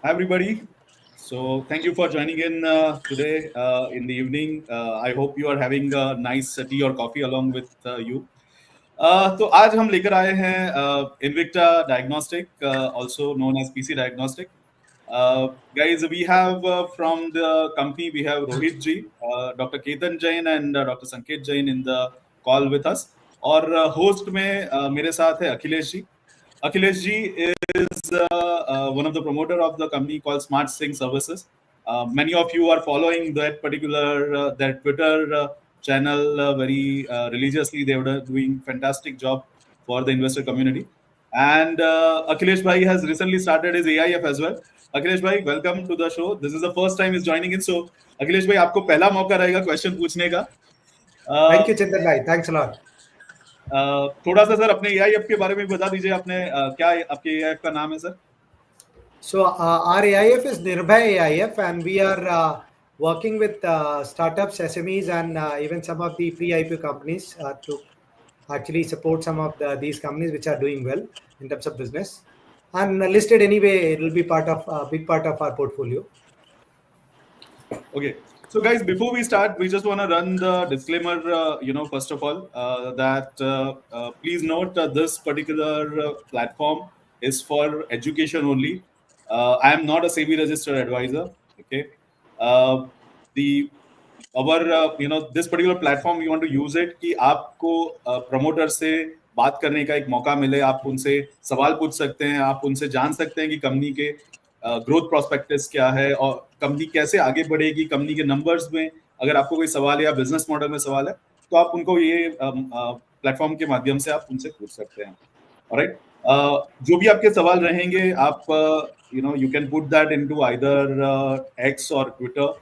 Hi, everybody. So, thank you for joining in today in the evening. I hope you are having a nice tea or coffee along with you. तो आज हम लेकर आए हैं Invicta Diagnostic, also known as PC Diagnostic. Guys, we have from the company, we have Rohit ji, Dr. Ketan Jain and Dr. Sanket Jain in the call with us. और host में मेरे साथ है Akhilesh ji. Akhilesh ji is one of the promoter of the company called Smart Sync Services. Many of you are following that particular their Twitter channel very religiously. They were doing fantastic job for the investor community. And Akhilesh Bhai has recently started his AIF as well. Akhilesh Bhai, welcome to the show. This is the first time he's joining in. So Akhilesh Bhai, आपको पहला मौका रहेगा question पूछने का. Thank you, Chintan bhai. Thanks a lot. थोड़ा सा sir अपने AIF के बारे में बता दीजिए. आपने क्या आपके AIF का नाम है sir? So our AIF is Nirbhay AIF, and we are working with startups, SMEs, and even some of the pre-IPO companies to actually support some of these companies which are doing well in terms of business. And listed anyway, it will be big part of our portfolio. Okay. So, guys, before we start, we just want to run the disclaimer. First of all, that please note that this particular platform is for education only. I am not a SEBI registered advisor. Okay. The our this particular platform we want to use it कि आपको promoter से बात करने का एक मौका मिले. आप उनसे सवाल पूछ सकते हैं. आप उनसे जान सकते हैं कि कंपनी के ग्रोथ प्रोस्पेक्टस क्या है और कंपनी कैसे आगे बढ़ेगी. कंपनी के नंबर्स में अगर आपको कोई सवाल है या बिजनेस मॉडल में सवाल है तो आप उनको ये प्लेटफॉर्म के माध्यम से आप उनसे पूछ सकते हैं. ऑलराइट. जो भी आपके सवाल रहेंगे आप you can put that into either x और Twitter.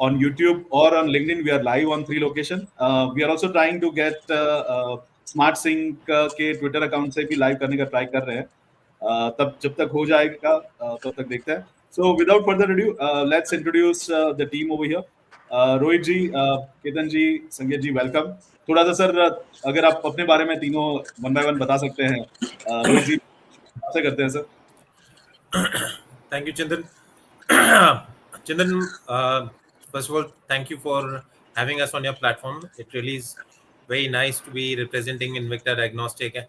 On YouTube or on LinkedIn, we are live on 3 location. We are also trying to get Smart Sync के Twitter account से भी live करने का try कर रहे हैं. तब जब तक हो जाएगा तब तक देखते हैं. So without further ado, let's introduce the team over here. Rohit जी, केतन जी, संकेत जी, वेलकम. थोड़ा सा सर अगर आप अपने बारे में तीनों वन बाय वन बता सकते हैं. रोहित जी आपसे करते हैं sir. Thank you, Chintan. Chintan, first of all, thank you for having us on your platform. It really is very nice to be representing Invicta Diagnostic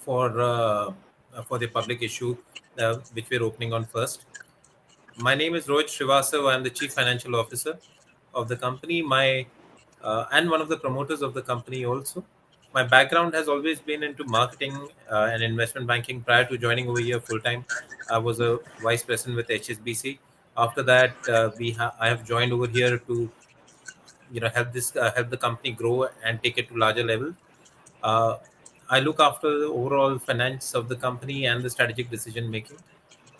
for the public issue which we're opening on first. My name is Rohit Srivastava. I'm the Chief Financial Officer of the company. And one of the promoters of the company also. My background has always been into marketing and investment banking. Prior to joining over here full time, I was a vice president with HSBC. After that, I have joined over here to help the company grow and take it to larger level. I look after the overall finance of the company and the strategic decision making.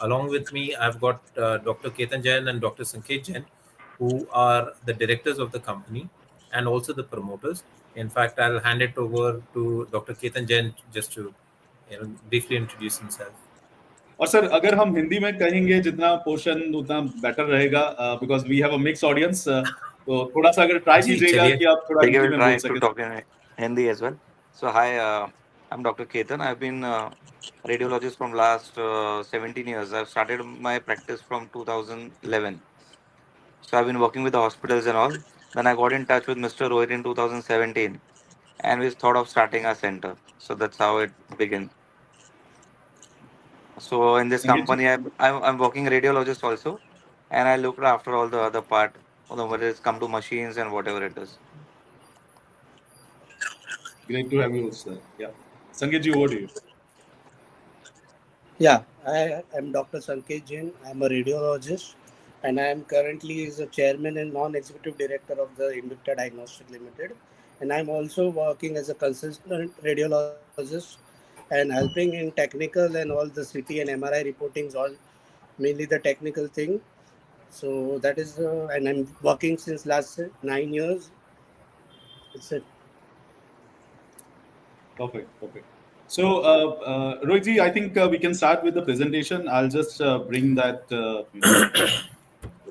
Along with me, I've got Dr. Ketan Jain and Dr. Sanket Jain, who are the directors of the company and also the promoters. In fact, I'll hand it over to Dr. Ketan Jain just to briefly introduce himself. और sir अगर हम हिंदी में कहेंगे जितना portion उतना better रहेगा because we have a mix audience. तो थोड़ा सा अगर ट्राई कीजिएगा कि आप थोड़ा हिंदी में बोल सकें. talk in Hindi as well. So hi, I'm Dr. Ketan. I've been radiologist from last 17 years. I've started my practice from 2011. So I've been working with the hospitals and all. Then I got in touch with Mr. Rohit in 2017, and we thought of starting our center. So that's how it began. So in this company, I'm working radiologist also, and I look after all the other part, whether it's come to machines and whatever it is. Great to have you, sir. Yeah. Sanket ji, over to you. Yeah, I am Dr. Sanket Jain. I'm a radiologist, and I am currently the chairman and non-executive director of the Invicta Diagnostics Limited. And I'm also working as a consultant radiologist and helping in technical and all the CT and MRI reportings, all mainly the technical thing. So that is, and I'm working since last 9 years. That's it. Perfect. So, Rohit ji, I think we can start with the presentation. I'll just bring that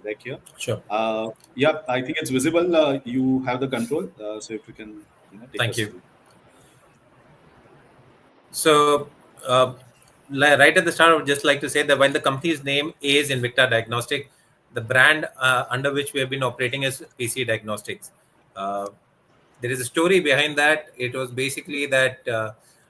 deck here. Sure. Yeah, I think it's visible. You have the control. So if you can, take Thank us you. through. So, right at the start, I would just like to say that while the company's name is Invicta Diagnostic, the brand under which we have been operating is PC Diagnostics. There is a story behind that. It was basically that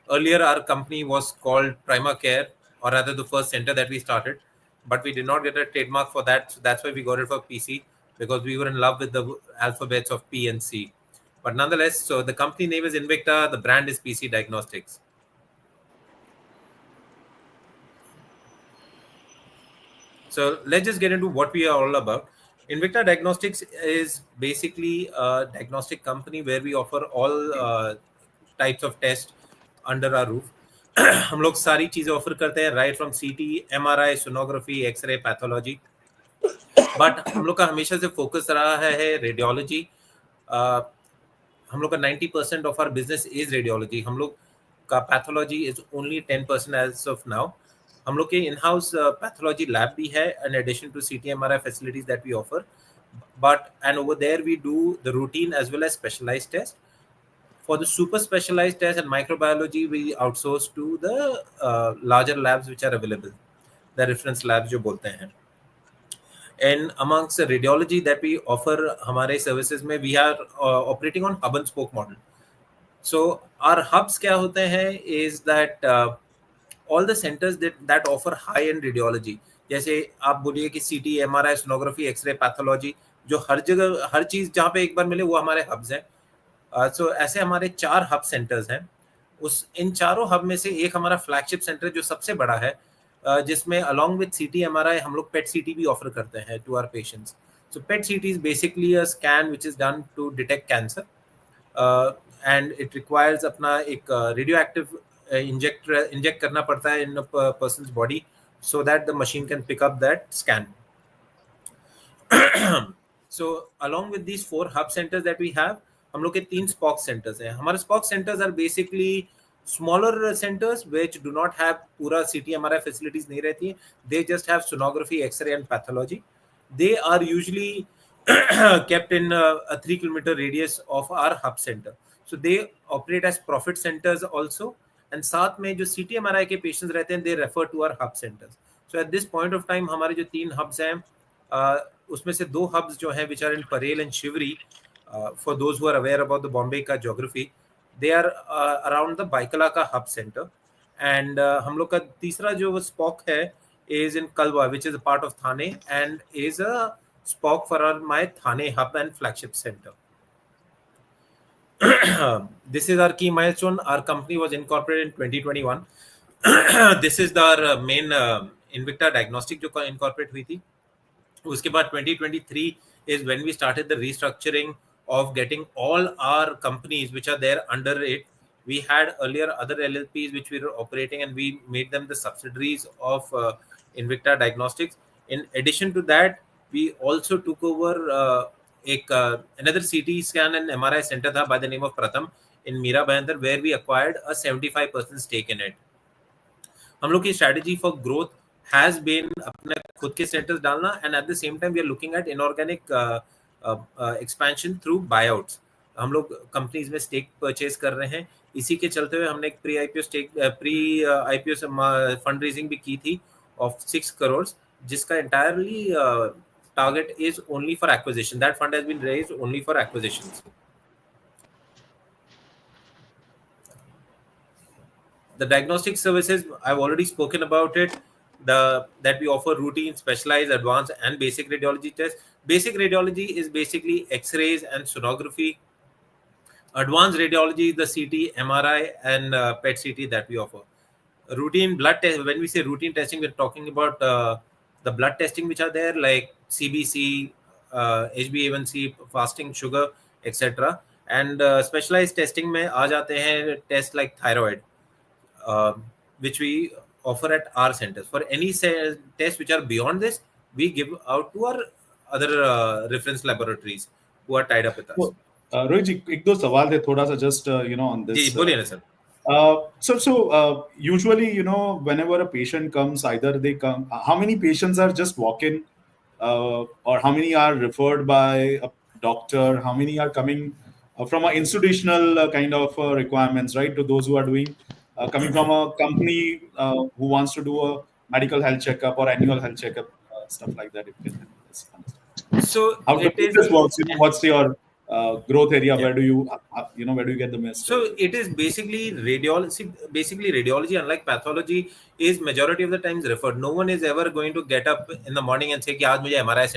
earlier our company was called Prima Care, or rather the first center that we started, but we did not get a trademark for that. So that's why we got it for PC, because we were in love with the alphabets of P and C. But nonetheless, so the company name is Invicta, the brand is PC Diagnostics. So let's just get into what we are all about. Invicta Diagnostics is basically a diagnostic company where we offer all types of tests under our roof. हम लोग सारी चीजें offer करते हैं, right from CT, MRI, sonography, X ray, pathology. But हम लोग का हमेशा से फोकस रहा है रेडियोलॉजी. हम लोग का 90% of our business is radiology. हम लोग का pathology is only 10% as of now. हम लोग के इन हाउस पैथोलॉजी लैब भी है in addition to CT MRI facilities that we offer. But and over there we do the routine as well as specialised test. For the super specialized tests and microbiology, we outsource to the larger labs which are available, the reference labs जो बोलते हैं. And amongst the radiology that we offer हमारे services में, we are operating on hub and spoke model. So our hubs क्या होते हैं is that all the centers that offer high end radiology, जैसे आप बोलिए कि CT, MRI, sonography, X-ray, pathology, जो हर जगह हर चीज जहाँ पे एक बार मिले वो हमारे हब्स हैं. सो ऐसे हमारे 4 हब सेंटर्स हैं. इन चारों हब में से एक हमारा फ्लैगशिप सेंटर जो सबसे बड़ा है, जिसमें अलॉन्ग विद सीटी एमआरआई हम लोग पेट सीटी भी ऑफर करते हैं to our patients. So PET CT is basically a scan which is done to detect cancer, and it requires अपना एक रेडियो एक्टिव इंजेक्ट करना पड़ता है in a person's body so that the machine can pick up that scan. So along with these 4 hub centers that we have, हम लोग के 3 spoke centres हैं. हमारे spoke centres are basically smaller centres which do not have पूरा CT MRI facilities नहीं रहती हैं. They just have sonography, X ray and pathology. They are usually kept in a 3 kilometer radius of our hub center. So they operate as profit centers also. And साथ में जो CT MRI के patients रहते हैं, they refer to our hub centers. So at this point of time हमारे जो 3 hubs हैं, उसमें से 2 hubs जो हैं which are in Parel and Shivri. For those who are aware about the Bombay का geography, they are around the Baikala का hub center. And हम लोग का तीसरा जो स्पॉक है is in Kalwa, which is a part of Thane and is a spoke for my Thane hub and flagship center. This is our key milestone. Our company was incorporated in 2021. This is our main Invicta Diagnostic जो incorporate हुई थी. उसके बाद 2023 is when we started the restructuring of getting all our companies which are there under it. We had earlier other LLPs which we were operating, and we made them the subsidiaries of Invicta Diagnostics. In addition to that, we also took over another CT scan and MRI center tha by the name of Pratham in Mira Bhayandar, where we acquired a 75% stake in it. हम लोग की strategy for growth has been अपने खुद के centers डालना, and at the same time we are looking at inorganic expansion through buyouts. हम लोग companies में stake purchase कर रहे हैं. इसी के चलते हुए हमने एक pre-IPO fundraising भी की थी of 6 crores, जिसका entirely target is only for acquisition. That fund has been raised only for acquisitions. The diagnostic services, I've already spoken about it. That we offer routine, specialized, advanced, and basic radiology tests. Basic radiology is basically X-rays and sonography. Advanced radiology is the CT, MRI, and PET CT that we offer. Routine blood test. When we say routine testing, we're talking about the blood testing which are there, like CBC, HbA1c, fasting sugar, etc. And specialized testing में आ जाते हैं tests like thyroid, which we offer at our centers. For any tests which are beyond this, we give out to our other reference laboratories who are tied up with us. Rohit जी, एक दो सवाल थे थोड़ा सा just on this. जी बोलिए ना sir. So usually, whenever a patient comes, either they come, how many patients are just walk-in, or how many are referred by a doctor, how many are coming from an institutional kind of requirements, right, to those who are doing coming from a company who wants to do a medical health checkup or annual health checkup, stuff like that. If you can help us understand So how the it is. business works, what's your growth area? Yeah. Where do you, where do you get the most? So it is basically radiology. Basically, radiology, unlike pathology, is majority of the times referred. No one is ever going to get up in the morning and say कि आज मुझे MRI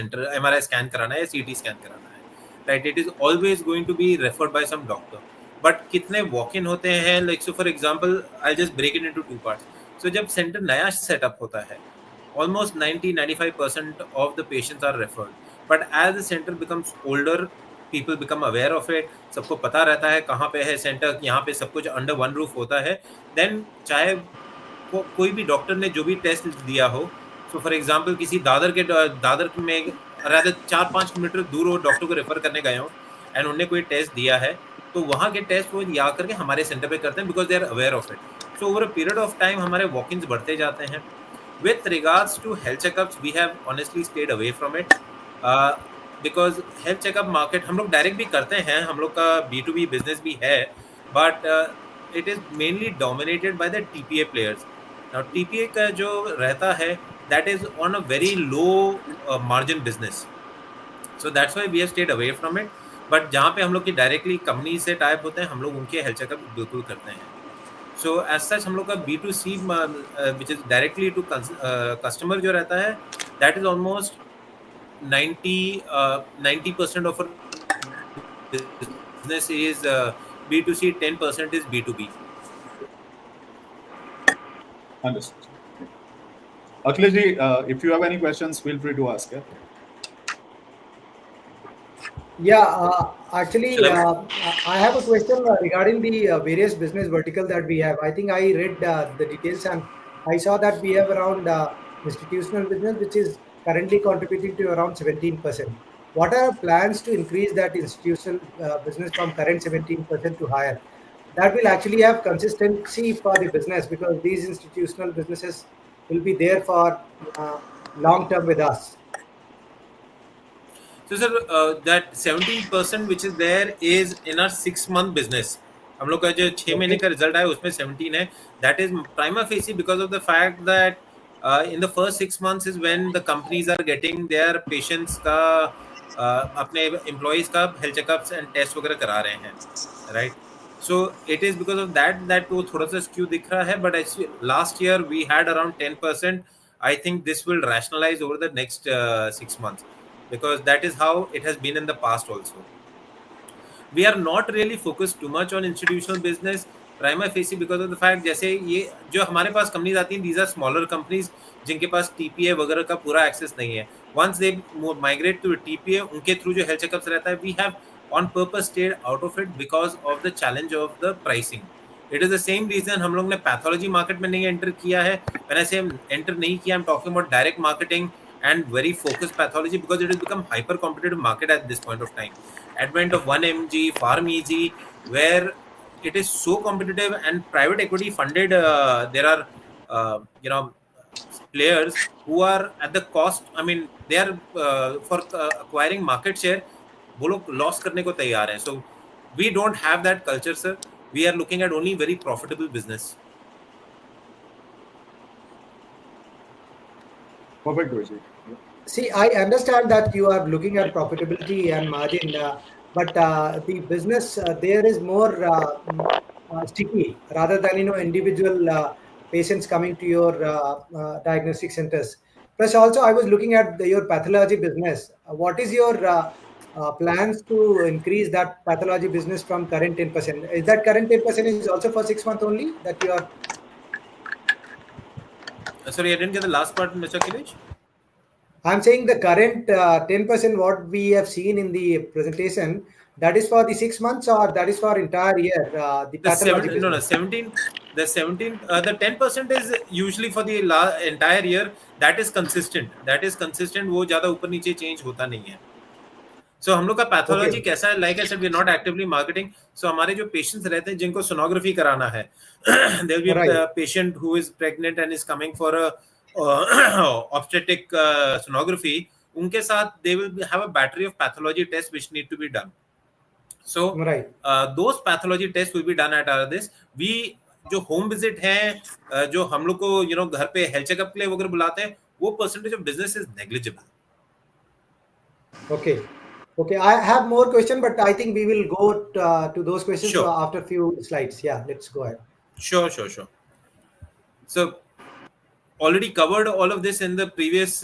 scan कराना है, CT scan कराना है. Right? It is always going to be referred by some doctor. But कितने walk-in होते हैं? Like so, for example, I'll just break it into two parts. So जब center नया setup होता है, almost 90-95% of the patients are referred. But as the center becomes older, people become aware of it, सबको पता रहता है कहाँ पे है सेंटर, यहाँ पे सब कुछ अंडर वन रूफ होता है, देन चाहे कोई भी डॉक्टर ने जो भी टेस्ट दिया हो, सो फॉर एग्जांपल किसी दादर में रादर 4-5 किलोमीटर दूर वो डॉक्टर को रेफर करने गए हो एंड उन्होंने कोई टेस्ट दिया है, तो वहाँ के टेस्ट वो या करके हमारे सेंटर पे करते हैं because they are aware of it. So over a period of time हमारे वॉक-इन्स बढ़ते जाते हैं. With regards to health checkups, we have honestly stayed away from it because health checkup market हम लोग डायरेक्ट भी करते हैं, हम लोग का B2B बिजनेस भी है, but it is mainly dominated by the TPA players. Now TPA का जो रहता है that is on a very low margin business, so that's why we have stayed away from it. But जहाँ पे हम लोग की डायरेक्टली कंपनी से टाइप होते हैं, हम लोग उनके हेल्थ चेकअप बिल्कुल करते हैं. So as such हम लोग का B2C which is directly to customer जो रहता है, that is almost 90% of our business is B2C, 10% is B2B. Understood. Akhilesh ji, if you have any questions, feel free to ask. Actually, I have a question regarding the various business vertical that we have. I think I read the details and I saw that we have around institutional business, which is currently contributing to around 17%. What are our plans to increase that institutional business from current 17% to higher? That will actually have consistency for the business because these institutional businesses will be there for long term with us. So sir, that 17% which is there is in our 6-month business. हम लोग का जो 6 महीने का result आया उसमें 17 है. That is prima facie because of the fact that in the first 6 months is when the companies are getting their patients का अपने employees का health checkups and tests वगैरह करा रहे हैं, right? So it is because of that वो थोड़ा सा skew दिख रहा है. But last year we had around 10%. I think this will rationalize over the next 6 months. Because that is how it has been in the past also. We are not really focused too much on institutional business, prima facie because of the fact जैसे ये जो हमारे पास companies आती हैं, these are smaller companies जिनके पास TPA वगैरह का पूरा एक्सेस नहीं है. Once they migrate to TPA, उनके थ्रू जो health checkups रहता है, we have on purpose stayed out of it because of the challenge of the pricing. It is the same reason हम लोग ने पैथोलॉजी मार्केट में नहीं एंटर किया है. When I say एंटर नहीं किया, I'm talking about direct marketing and very focused pathology because it has become hyper competitive market at this point of time. Advent of 1mg, Farm Easy, where it is so competitive and private equity funded, there are players who are at the cost, I mean they are for acquiring market share वो लोग loss करने को तैयार हैं. So we don't have that culture, sir. We are looking at only very profitable business. Perfect, Rohit. See, I understand that you are looking at profitability and margin, but the business there is more sticky rather than individual patients coming to your diagnostic centers. Plus, also I was looking at your pathology business. What is your plans to increase that pathology business from current 10%? Is that current 10% is also for 6 months only that you are? Sorry, I didn't get the last part, Mr. Akhilesh. I'm saying the current 10% what we have seen in the presentation, that is for the 6 months or that is for entire year? The pathology business. 17. The 17. The 10% is usually for the entire year. That is consistent. वो ज़्यादा ऊपर नीचे change होता नहीं है. So हम लोग का पैथोलॉजी कैसा है? Like I said, we are not actively marketing. So हमारे जो patients रहते हैं जिनको sonography कराना है, there will be a patient who is pregnant and is coming for a obstetric sonography. उनके साथ they will have a battery of pathology tests which need to be done. So those pathology tests will be done at this. We जो home visit है, जो हम लोग को घर पे हेल्थ चेकअप के लिए वगैरह बुलाते हैं, वो percentage of business is negligible. Okay. Okay. I have more question, but I think we will go to those questions Sure. after a few slides. Yeah, let's go ahead. Sure. So already covered all of this in the previous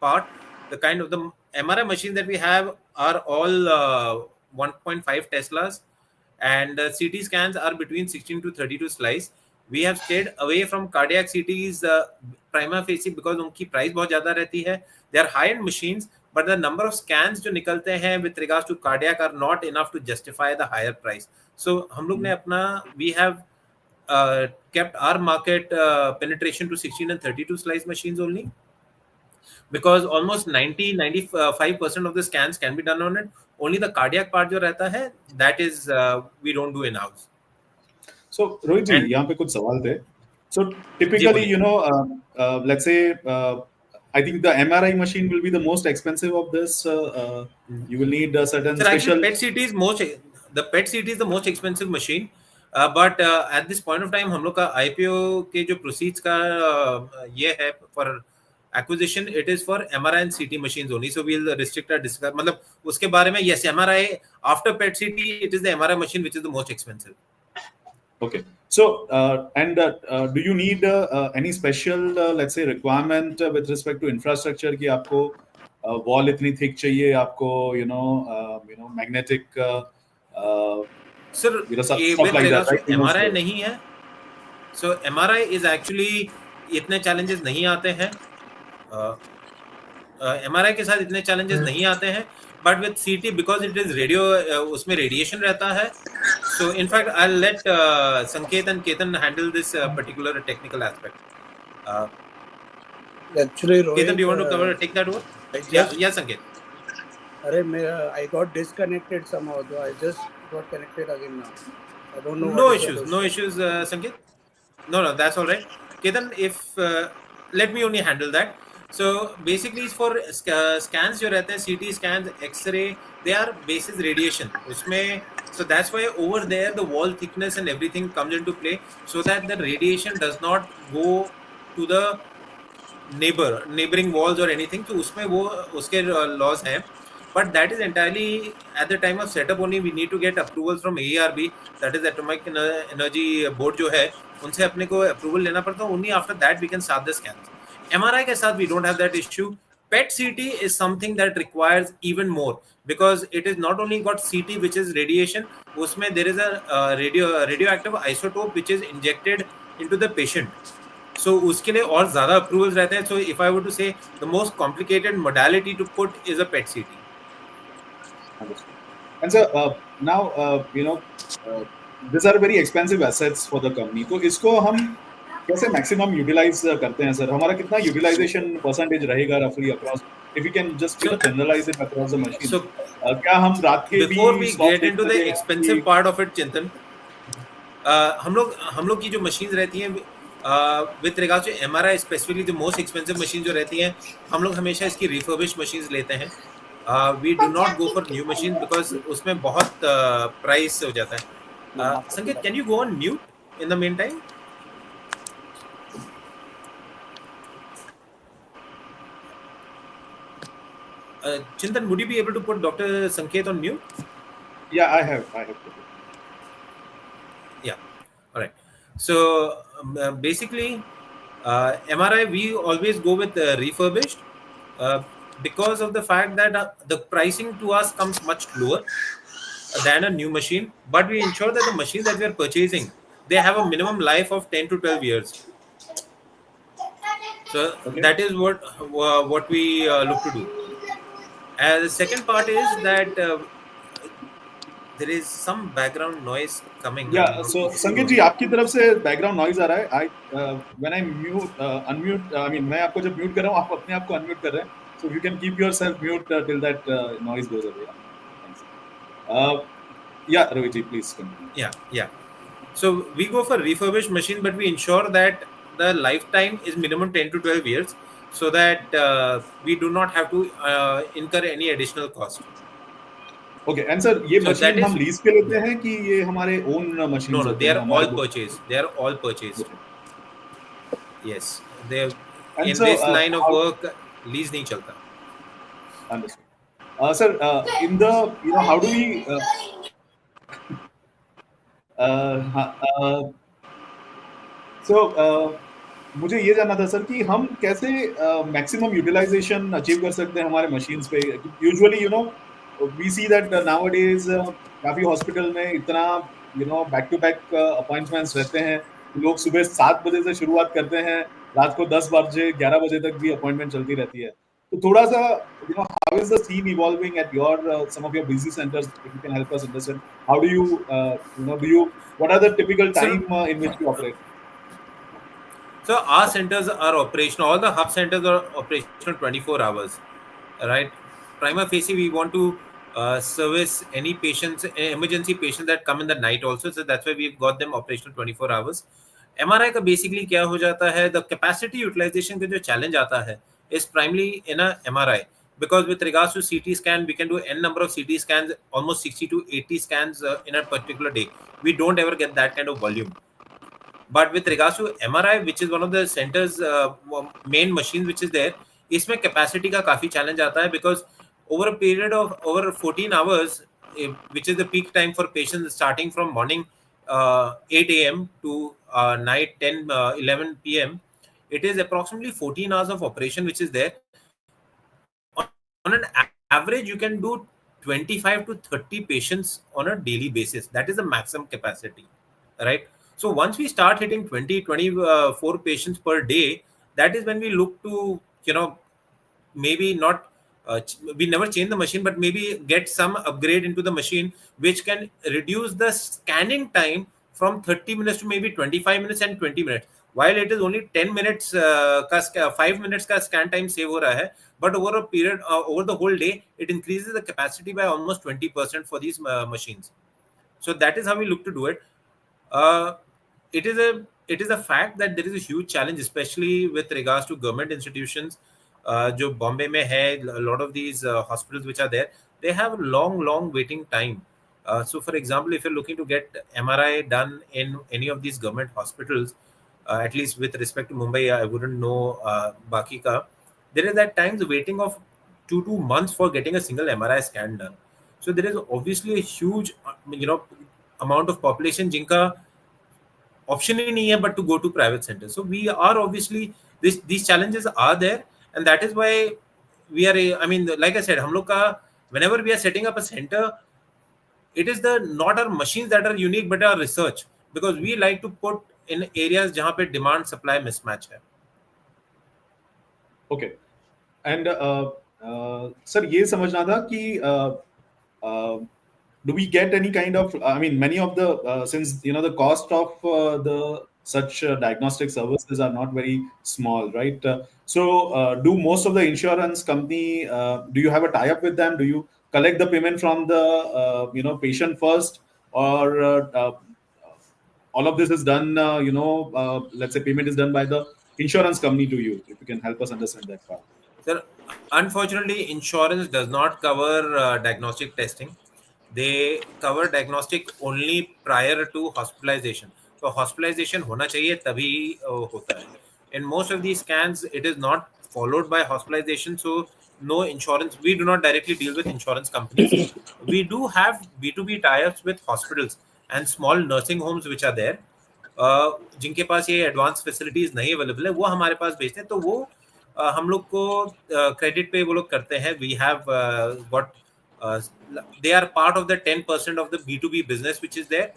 part. The kind of the MRI machine that we have are all 1.5 Teslas, and CT scans are between 16 to 32 slice. We have stayed away from cardiac CTs prima facie because उनकी price बहुत ज़्यादा रहती है. They are high-end machines, but the number of scans जो निकलते हैं with regards to cardiac are not enough to justify the higher price. So हम लोग ने अपना we have kept our market penetration to 16 and 32 slice machines only, because almost 90-95% of the scans can be done on it. Only the cardiac part जो रहता है, that is we don't do in house. So Rohit ji, And- यहाँ पे कुछ सवाल थे. So typically, बोलिए. let's say, I think the MRI machine will be the most expensive of this. You will need a certain Sir, special. actually, PET CT is the most expensive machine. But at this point of time, हम लोग का IPO के जो proceeds का ये है for acquisition, it is for MRI and CT machines only. So we'll restrict our discussion. मतलब उसके बारे में, yes, MRI after PET CT, it is the MRI machine which is the most expensive. Okay. So, do you need any special, let's say, requirement with respect to infrastructure कि आपको wall इतनी thick चाहिए, आपको magnetic, Sir, stuff with like that, regards to right? MRI नहीं है. So MRI is actually इतने challenges नहीं आते हैं. MRI के साथ इतने challenges नहीं आते हैं. But with CT, because it is radio, उसमें radiation रहता है. So in fact, I'll let Sanket and Ketan handle this particular technical aspect. Actually, Rohit, Ketan, do you want to take that over? Yeah, Sanket. I got disconnected somehow, though I just got connected again now. I don't know. No issues, Sanket. No, that's all right. Ketan, if let me only handle that. So basically, for scans जो रहते हैं, CT scans, X-ray, they are basis radiation. उसमें, so that's why over there the wall thickness and everything comes into play, so that the radiation does not go to the neighboring walls or anything. तो उसमें वो उसके laws हैं. But that is entirely at the time of setup only. We need to get approvals from AERB, that is Atomic Energy Board जो है, उनसे अपने को approval लेना पड़ता है. Only after that we can start the scans. MRI के साथ we don't have that issue. PET CT is something that requires even more, because it is not only got CT which is radiation, उसमें there is a radioactive isotope which is injected into the patient. So उसके लिए और ज़्यादा approvals रहते हैं. So if I were to say, the most complicated modality to put is a PET CT. And so now, these are very expensive assets for the company. तो इसको हम कैसे maximum utilize करते हैं, sir? हमारा कितना utilization percentage रहेगा roughly across? If you can just generalize it across the machine. So क्या हम रात के भी before we slots get into the देते हैं expensive कि- part of it, Chintan, हम लोग की जो machines रहती हैं, with regards to MRI specifically, the most expensive machines जो रहती हैं, हम लोग हमेशा इसकी refurbished machines लेते हैं. We do not go for new machines because उसमें बहुत price हो जाता है. Sanket, can you go on mute in the meantime? Chintan, would you be able to put Dr. Sanket on mute? Yeah, I have. Yeah. All right. So basically, MRI we always go with refurbished because of the fact that the pricing to us comes much lower than a new machine. But we ensure that the machines that we are purchasing, they have a minimum life of 10 to 12 years. So that is what we look to do. And the second part is that there is some background noise coming. Yeah, so संकेत जी, आपकी तरफ से background noise आ रहा है. When I unmute, I mean मैं आपको जब mute कर रहा हूँ, आप अपने आप को unmute कर रहे हैं. So you can keep yourself mute till that noise goes away. Thanks. Yeah, Rohit ji, please continue. Yeah. So we go for refurbished machine, but we ensure that the lifetime is minimum 10 to 12 years, so that we do not have to incur any additional cost. Okay, and sir, ये So that machine is हम lease पे लेते हैं कि ये हमारे own machines no, होते they हैं are हमारे all book? purchased. They are all purchased. Okay. Yes, they And in so, this line of how work lease नहीं चलता. understood? Sir, in the how do we so मुझे ये जानना था sir कि हम कैसे मैक्सिमम यूटिलाइजेशन अचीव कर सकते हैं हमारे मशीन्स पे usually we see that nowadays काफी हॉस्पिटल में इतना बैक टू बैक अपॉइंटमेंट्स रहते हैं कि लोग सुबह 7 बजे से शुरुआत करते हैं, रात को 10 बजे 11 बजे तक भी अपॉइंटमेंट चलती रहती है। तो थोड़ा सा how is the scene evolving at your some of your busy centres, if you can help us understand how do you do you what are the typical So, time in which you operate? so our centers are operational. All the hub centers are operational 24 hours, right? Prima facie, we want to service any patients, emergency patients that come in the night also. So that's why we've got them operational 24 hours. MRI का basically क्या हो जाता है, the capacity utilization का जो challenge आता है is primarily in a MRI, because with regards to CT scan, we can do n number of CT scans, almost 60 to 80 scans in a particular day. We don't ever get that kind of volume. But with regards to MRI, which is one of the center's main machines which is there, इसमें capacity का काफी challenge आता है, because over a period of over 14 hours, which is the peak time for patients starting from morning 8 a.m. to night 10, 11 p.m., it is approximately 14 hours of operation which is there. On an average, you can do 25 to 30 patients on a daily basis. That is the maximum capacity, right? So once we start hitting 20, 24 patients per day, that is when we look to, maybe not, we never change the machine, but maybe get some upgrade into the machine, which can reduce the scanning time from 30 minutes to maybe 25 minutes and 20 minutes. While it is only 10 minutes, 5 minutes का scan time save हो रहा है, but over a period, over the whole day, it increases the capacity by almost 20% for these machines. So that is how we look to do it. Uh, it is a fact that there is a huge challenge, especially with regards to government institutions. जो बॉम्बे में है, a lot of these hospitals which are there, they have long waiting time. So for example, if you're looking to get MRI done in any of these government hospitals, at least with respect to Mumbai, I wouldn't know Baki ka, there is at times waiting of 2 months for getting a single MRI scan done. So there is obviously a huge amount of population जिनका option ही नहीं है but to go to private centers. So we are obviously, these challenges are there, and that is why we are I mean, like I said, हम लोग का whenever we are setting up a center, it is the not our machines that are unique but our research, because we like to put in areas जहाँ पे demand supply mismatch है. Okay and sir ये समझना था कि do we get any kind of, I mean, many of the since the cost of the such diagnostic services are not very small, right? So do most of the insurance company, do you have a tie up with them? Do you collect the payment from the patient first, or all of this is done, let's say payment is done by the insurance company to you? If you can help us understand that part. Sir, unfortunately, insurance does not cover diagnostic testing. They cover diagnostic only prior to hospitalization. So hospitalization होना चाहिए तभी होता है. In most of these scans, it is not followed by hospitalization. So no insurance. We do not directly deal with insurance companies. We do have B2B tie-ups with hospitals and small nursing homes which are there. जिनके पास ये advance facilities नहीं available है, वो हमारे पास भेजते हैं, तो वो हम लोग को क्रेडिट पे वो लोग करते हैं. We have got, they are part of the 10% of the B2B business which is there,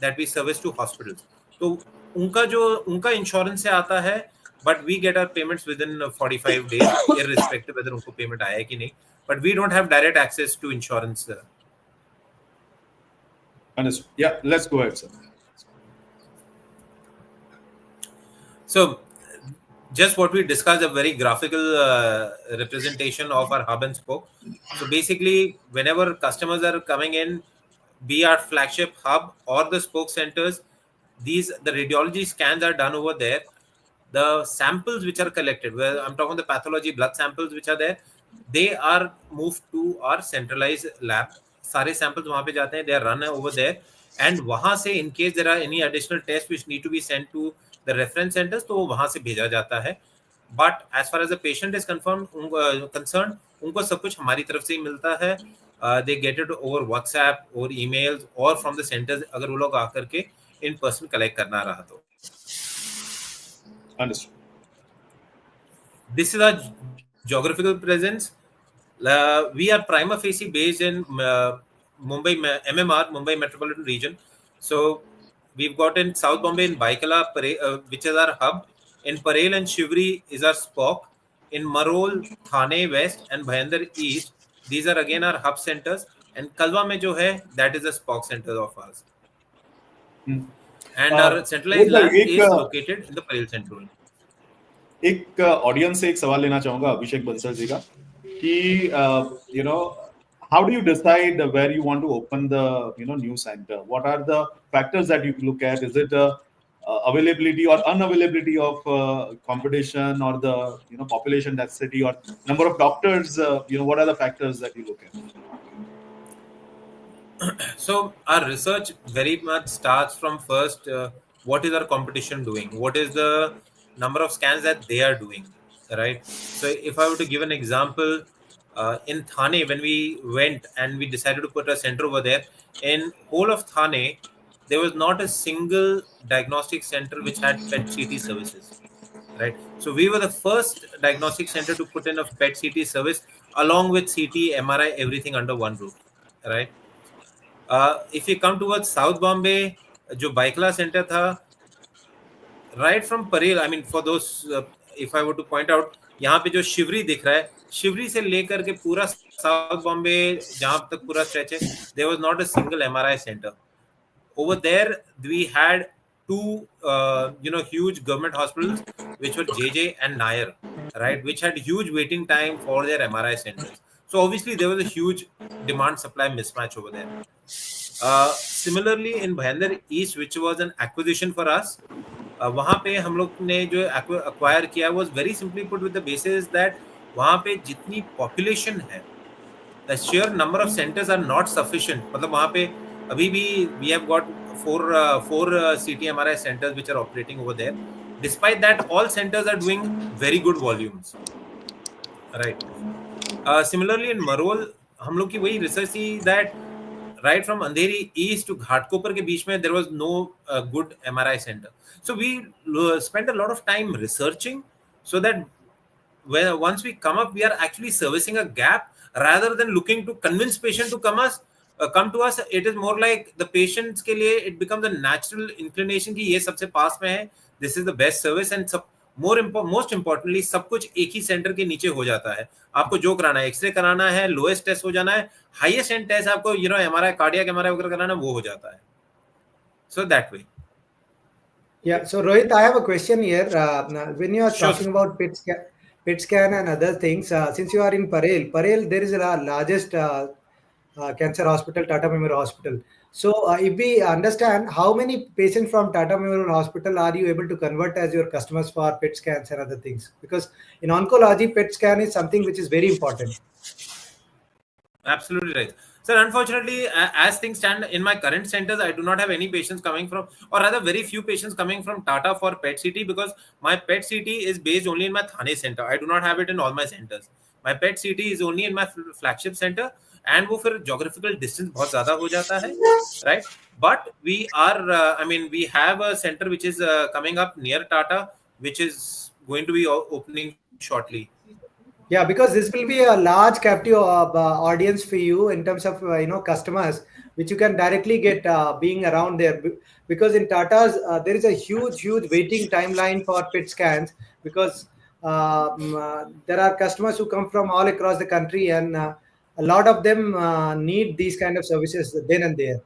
that we service to hospitals. तो उनका इंश्योरेंस से आता है, but we get our payments within 45 days, irrespective whether उनको पेमेंट आया है कि नहीं. But we don't have direct access to insurance. Understood. Yeah, let's go ahead, sir. So just what we discussed, a very graphical representation of our hub and spoke. So basically, whenever customers are coming in, be our flagship hub or the spoke centers, the radiology scans are done over there. The samples which are collected, where I'm talking the pathology blood samples which are there, they are moved to our centralized lab. सारे samples वहाँ पे जाते हैं, they are run over there, and वहाँ से in case there are any additional tests which need to be sent to the reference centers, तो वो वहाँ से भेजा जाता है. But as far as the patient is concerned, उनको सब कुछ हमारी तरफ से ही मिलता है. They get it over WhatsApp or emails or from the centers अगर वो लोग आकर के in person collect करना रहा तो. Understood. This is our geographical presence. We are prima facie based in Mumbai, MMR, Mumbai Metropolitan Region. So we've got in South Bombay in Baikala, which is our hub. In Parel and Shivri is our spoke. In Marol, Thane West and Bhayandar East, these are again our hub centers. And Kalwa mein jo hai, that is the spoke center of ours. And our centralized lab is located in the Parel Central. एक audience से एक सवाल लेना चाहूंगा अभिषेक बंसल जी का कि how do you decide where you want to open the new center? What are the factors that you look at? Is it availability or unavailability of competition, or the population density, or number of doctors? What are the factors that you look at? So our research very much starts from first, what is our competition doing? What is the number of scans that they are doing, right? So if I were to give an example, in Thane, when we went and we decided to put a center over there, in whole of Thane, there was not a single diagnostic center which had PET CT services, right? So we were the first diagnostic center to put in a PET CT service along with CT, MRI, everything under one roof, right? If you come towards South Bombay, जो Baikala center था, right from Parel, I mean for those, if I were to point out, यहाँ पे जो शिवरी दिख रहा है, शिवरी से लेकर के पूरा South Bombay जहाँ तक पूरा stretch है, there was not a single MRI center. Over there, we had two, huge government hospitals, which were JJ and Nair, right, which had huge waiting time for their MRI centers. So obviously there was a huge demand-supply mismatch over there. Similarly, in Bhayandar East, which was an acquisition for us, वहाँ पे हम लोग ने जो acquire किया was very simply put with the basis that वहाँ पे जितनी population है, the sheer number of centers are not sufficient. मतलब वहाँ पे अभी भी we have got four CT MRI centers which are operating over there. Despite that, all centers are doing very good volumes, right? Similarly, in Marol, हम लोग की वही research थी that right from Andheri East to Ghatkopar के बीच में there was no good MRI center. So we spent a lot of time researching so that once we come up, we are actually servicing a gap rather than looking to convince patient to come to us. It is more like the patients के लिए it becomes a natural inclination कि ये सबसे पास में है, this is the best service, and most importantly सब कुछ एक ही सेंटर के नीचे हो जाता है. आपको जो कराना है, एक्सरे कराना है, लोएस्ट टेस्ट हो जाना है, हाईएस्ट एंड टेस्ट आपको एमआरआई, कार्डियक एमआरआई वगैरह कराना है, वो हो जाता है. So that way. Yeah. So Rohit, I have a question here. When you are talking about PET scan and other things, since you are in Parel, there is a largest cancer hospital, Tata Memorial Hospital. So if we understand, how many patients from Tata Memorial Hospital are you able to convert as your customers for PET scans and other things? Because in oncology, PET scan is something which is very important. Absolutely right. Sir, unfortunately, as things stand in my current centers, I do not have any patients coming from, or rather very few patients coming from Tata for PET CT, because my PET CT is based only in my Thane center. I do not have it in all my centers. My PET CT is only in my flagship center, and वो फिर geographical distance बहुत ज़्यादा हो जाता है, right? But we are, we have a center which is coming up near Tata, which is going to be opening shortly. Yeah, because this will be a large captive audience for you in terms of customers, which you can directly get being around there. Because in Tata's there is a huge waiting timeline for PET scans, because there are customers who come from all across the country, and a lot of them need these kind of services then and there.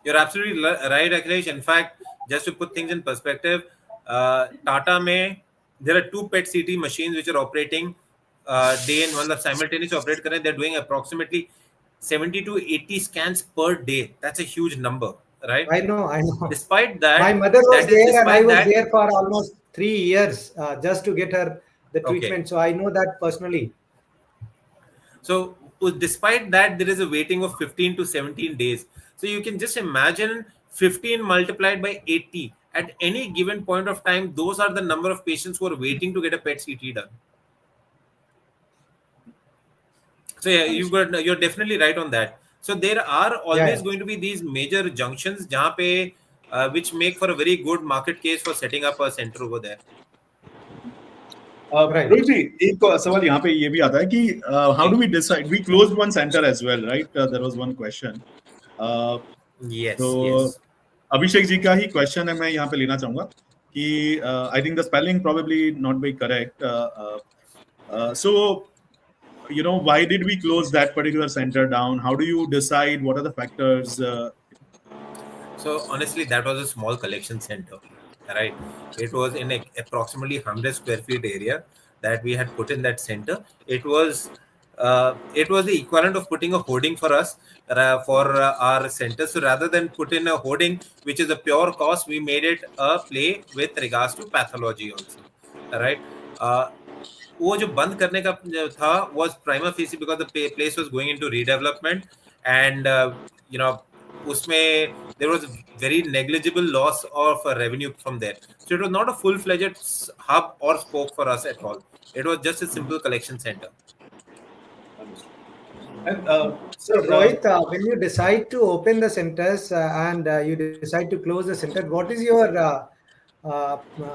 You're absolutely right, Akhilesh. In fact, just to put things in perspective, Tata में there are two PET CT machines which are operating day and मतलब simultaneously operate कर रहे हैं. They're doing approximately 70 to 80 scans per day. That's a huge number, right? I know. Despite that, my mother was there, and I was there for almost 3 years just to get her the Okay. treatment. So I know that personally. So despite that, there is a waiting of 15 to 17 days. So you can just imagine 15 multiplied by 80. At any given point of time, those are the number of patients who are waiting to get a PET CT done. So yeah, you're definitely right on that. So there are always going to be these major junctions jahan pe, which make for a very good market case for setting up a center over there. Rohit जी, एक सवाल यहाँ पे ये भी आता है कि how do we decide? We closed one center as well, right? There was one question. Yes, तो yes. अभिषेक जी का ही क्वेश्चन है, मैं यहाँ पे लेना चाहूंगा कि I think the spelling probably not be correct. So why did we close that particular center down? How do you decide? What are the factors? So honestly, that was a small collection center, right? It was in approximately 100 square feet area that we had put in that center. It was the equivalent of putting a hoarding for us for our center. So rather than put in a hoarding, which is a pure cost, we made it a play with regards to pathology also, right? वो जो बंद करने का था was prima facie because the place was going into redevelopment, and उसमें there was very negligible loss of revenue from there. So it was not a full-fledged hub or spoke for us at all. It was just a simple collection center. And So Rohit, when you decide to open the centers and you decide to close the center, what is your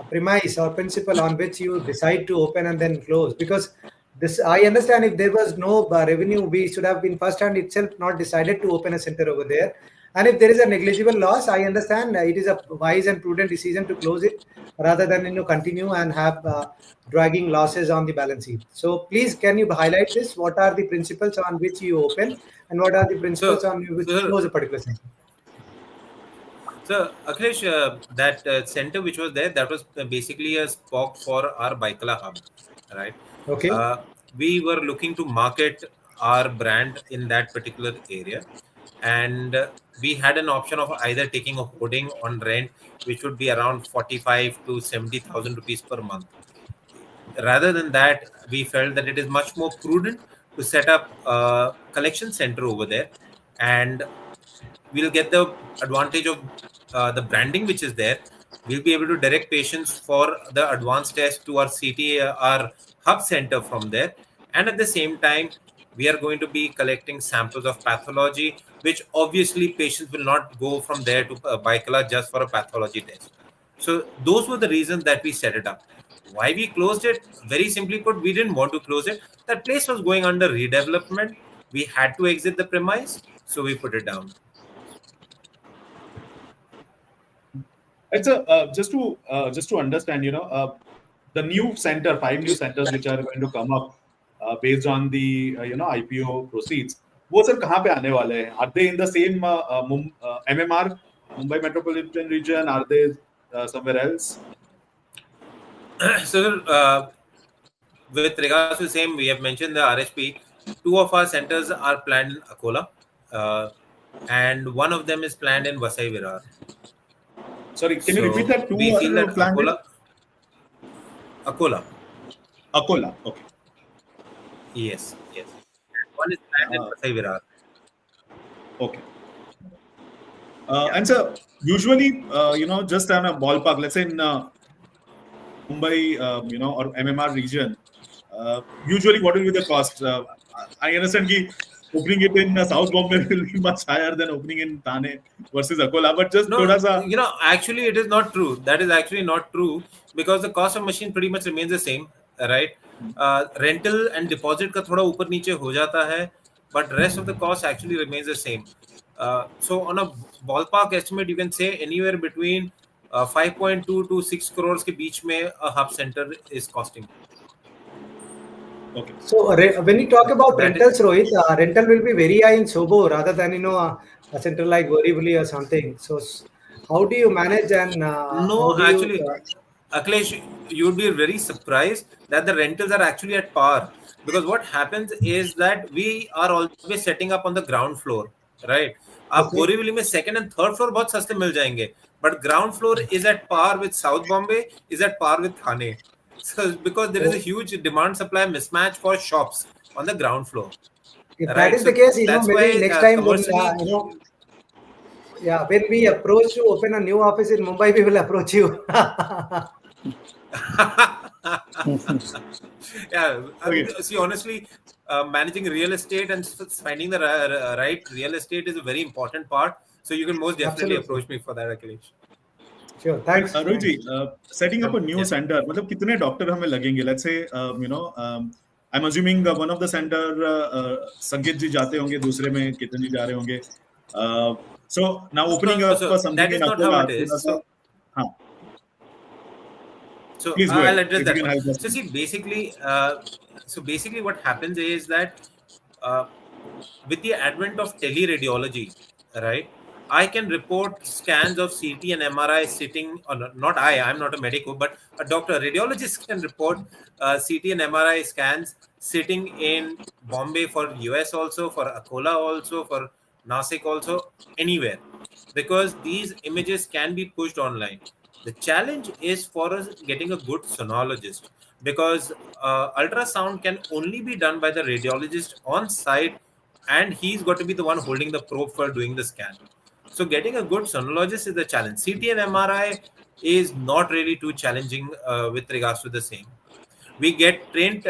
premise or principle on which you decide to open and then close? Because this, I understand, if there was no revenue, we should have been first hand itself not decided to open a center over there. And if there is a negligible loss, I understand it is a wise and prudent decision to close it rather than continue and have dragging losses on the balance sheet. So please, can you highlight this? What are the principles on which you open, and what are the principles on which you close a particular center? So Akhilesh, that center which was there, that was basically a spoke for our Baikala hub, right? Okay. We were looking to market our brand in that particular area, and we had an option of either taking a hoarding on rent, which would be around 45 to 70,000 rupees per month. Rather than that, we felt that it is much more prudent to set up a collection center over there, and we'll get the advantage of the branding which is there. We'll be able to direct patients for the advanced test to our CT, our hub center from there. And at the same time, we are going to be collecting samples of pathology, which obviously patients will not go from there to Baikala just for a pathology test. So those were the reasons that we set it up. Why we closed it? Very simply put, we didn't want to close it. That place was going under redevelopment. We had to exit the premise, so we put it down. It's just to understand, the new center, 5 new centers which are going to come up based on the IPO proceeds. वो sir कहाँ पे आने वाले हैं? Are they in the same MMR, Mumbai Metropolitan Region? Are they somewhere else? So, with regards to the same, we have mentioned the RHP. 2 of our centers are planned in Akola, and 1 of them is planned in Vasai Virar. Sorry, can you repeat that? 2 we feel that planned Akola. Akola, okay. Yes. 1 is planned in Vasai Virar. Okay. And so usually, just on a ballpark, let's say in Mumbai, or MMR region, usually what will be the cost? I understand that opening it in South Bombay will be much higher than opening in Thane versus Akola, but just actually it is not true. That is actually not true, because the cost of machine pretty much remains the same, right? Rental and deposit ka thoda upar niche ho jata hai, but rest of the cost actually remains the same. So on a ballpark estimate, you can say anywhere between 5.2 to 6 crores ke beech mein a hub center is costing. Okay. So when you talk about rentals, Rohit, rental will be very high in Sobo rather than a center like Borivali or something. So how do you manage and no, actually, Akhilesh, you would be very surprised that the rentals are actually at par, because what happens is that we are always setting up on the ground floor, right? आप बोरीवली में second and third floor बहुत सस्ते मिल जाएंगे, but ground floor is at par with South Bombay, is at par with Thane. So because there is a huge demand supply mismatch for shops on the ground floor, If that right? is the So case, that's maybe why next time when commercially. yeah, when we approach to open a new office in Mumbai, we will approach you. Yeah, Okay. see, honestly, managing real estate and finding the right real estate is a very important part. So you can most definitely Absolutely. approach me for that, Akhilesh. Sure. And Thanks. Rohit Thanks. ji, setting up a new Yeah. center, मतलब कितने doctor हमें लगेंगे? Let's say, I'm assuming one of the center, संकेत जी जाते होंगे, दूसरे में केतन जी जा रहे होंगे. So now opening No, up so something that in is not how Akola, it is. थोड़ा सा, हाँ, So please go I'll ahead address if you that can one. help us. So see, basically, what happens is that uh, with the advent of teleradiology, right, I can report scans of CT and MRI sitting on. Not I'm not a medico, but a doctor, a radiologist can report CT and MRI scans sitting in Bombay for US also, for Akola also, for Nasik also, anywhere, because these images can be pushed online. The challenge is for us getting a good sonologist, because ultrasound can only be done by the radiologist on site, and he's got to be the one holding the probe for doing the scan. So getting a good sonologist is the challenge. CT and MRI is not really too challenging with regards to the same. We get trained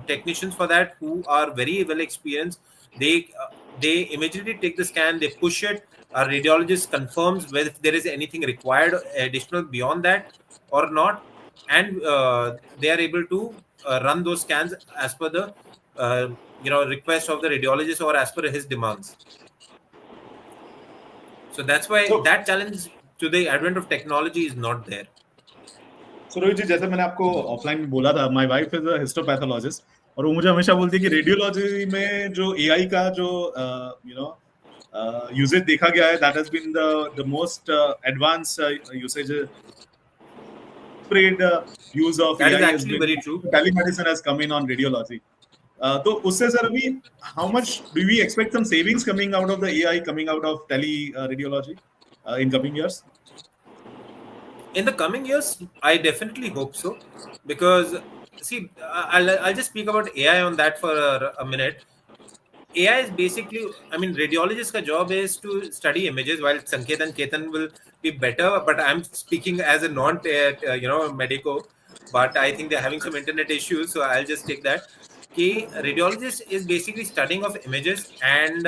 technicians for that who are very well experienced. They immediately take the scan, they push it, our radiologist confirms whether if there is anything required additional beyond that or not, and they are able to run those scans as per the request of the radiologist or as per his demands. So that's why So, that challenge to the advent of technology is not there. Rohit जी, जैसे मैंने आपको offline में बोला था, my wife is a histopathologist, और वो मुझे हमेशा बोलती है कि रेडियोलॉजी में जो एआई का जो यूसेज देखा गया है, that has been the most advance usage, spread use of That is AI has actually been, very true. telemedicine has come in on radiology. तो उससे सर अभी how much do we expect some savings coming out of the AI coming out of tele radiology in coming years? In the coming years, I definitely hope so, because see, I'll just speak about AI on that for a minute. AI is basically, I mean, radiologist ka job is to study images, while Sanket and Ketan will be better. But I'm speaking as a medico. But I think they're having some internet issues, so I'll just take that. Ki radiologist is basically studying of images and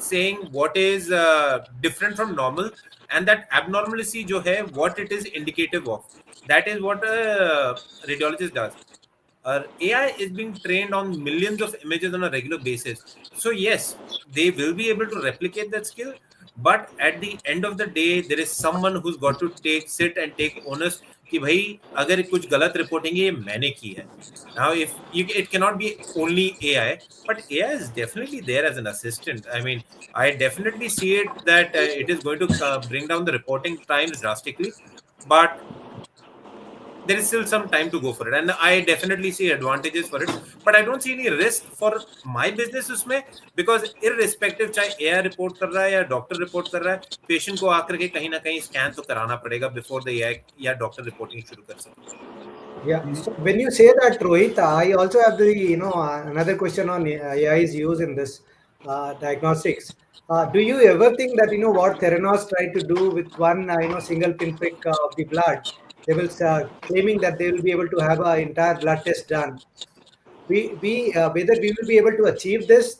saying what is different from normal, and that abnormality jo hai, what it is indicative of. That is what a radiologist does. AI is being trained on millions of images on a regular basis. So yes, they will be able to replicate that skill, but at the end of the day, there is someone who's got to sit and take onus कि भाई अगर कुछ गलत reporting है ये मैंने की है. Now, if it cannot be only AI, but AI is definitely there as an assistant. I mean, I definitely see it that it is going to bring down the reporting times drastically, but there is still some time to go for it, and I definitely see advantages for it, but I don't see any risk for my business उसमें, because irrespective चाहे AI report कर रहा है या doctor report कर रहा है, patient को आकर के कहीं ना कहीं स्कैन तो कराना पड़ेगा बिफोर द AI या डॉक्टर रिपोर्टिंग शुरू कर सके. Yeah. So when you say that, Rohit, I also have the another question on AI's use in this diagnostics. Do you ever think that what Theranos tried to do with one single pinprick of the blood, they will claiming that they will be able to have an entire blood test done. We whether we will be able to achieve this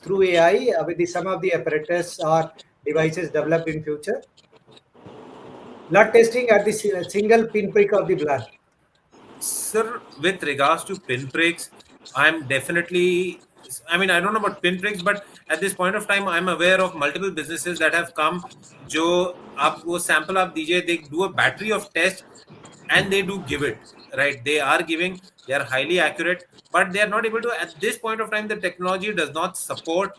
through AI with some of the apparatus or devices developed in future. Blood testing at the single pinprick of the blood. Sir, with regards to pinpricks, I'm definitely. I mean, I don't know about pinpricks, but at this point of time, I'm aware of multiple businesses that have come. जो आप वो sample आप दीजिए, they do a battery of tests and they do give it. Right? They are giving. They are highly accurate, but they are not able to. At this point of time, the technology does not support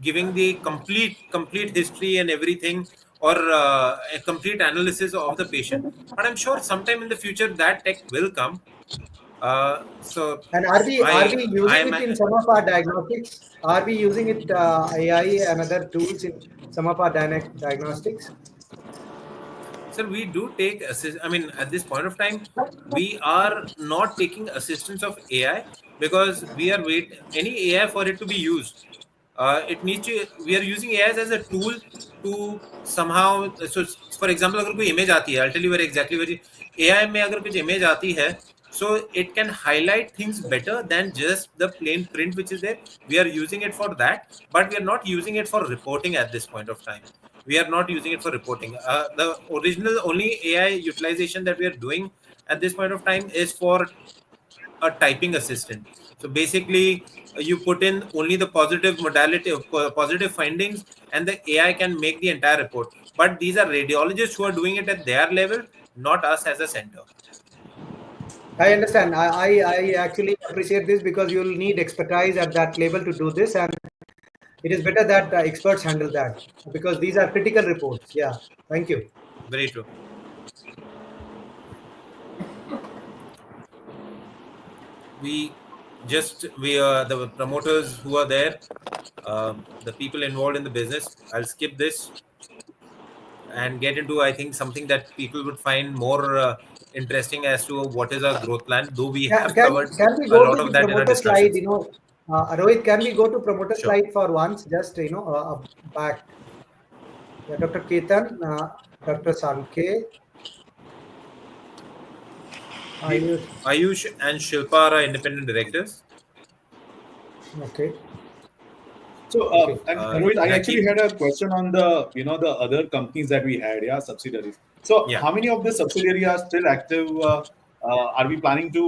giving the complete history and everything, or a complete analysis of the patient. But I'm sure sometime in the future that tech will come. So And are we I using am it in some of our diagnostics? Are we using it AI and other tools in some of our diagnostics? Sir, we do take assist. I mean, at this point of time, we are not taking assistance of AI because we are any AI for it to be used. It needs to. We are using AI as a tool to somehow. So, for example, अगर कोई image आती है, I'll tell you very exactly very. AI में अगर कुछ image आती है, so it can highlight things better than just the plain print which is there. We are using it for that, but we are not using it for reporting at this point of time. We are not using it for reporting. The original only AI utilization that we are doing at this point of time is for a typing assistant. So basically, you put in only the positive modality of positive findings, and the AI can make the entire report. But these are radiologists who are doing it at their level, not us as a center. I understand. I actually appreciate this because you'll need expertise at that level to do this, and it is better that experts handle that because these are critical reports. Yeah, thank you. Very true. We the promoters who are there, the people involved in the business. I'll skip this and get into, I think, something that people would find more interesting as to what is our growth plan, though we have covered Can we a go lot to of the that in our promoter slide? discussions. Rohit, can we go to promoter Sure. slide for once? Just back. Yeah, Dr. Ketan, Dr. Sanke, Ayush. Ayush and Shilpa are independent directors. Okay. So, Okay. and Rohit, I Jackie, actually had a question on the the other companies that we had, yeah, subsidiaries. So, yeah. how many of the subsidiaries are still active? Are we planning to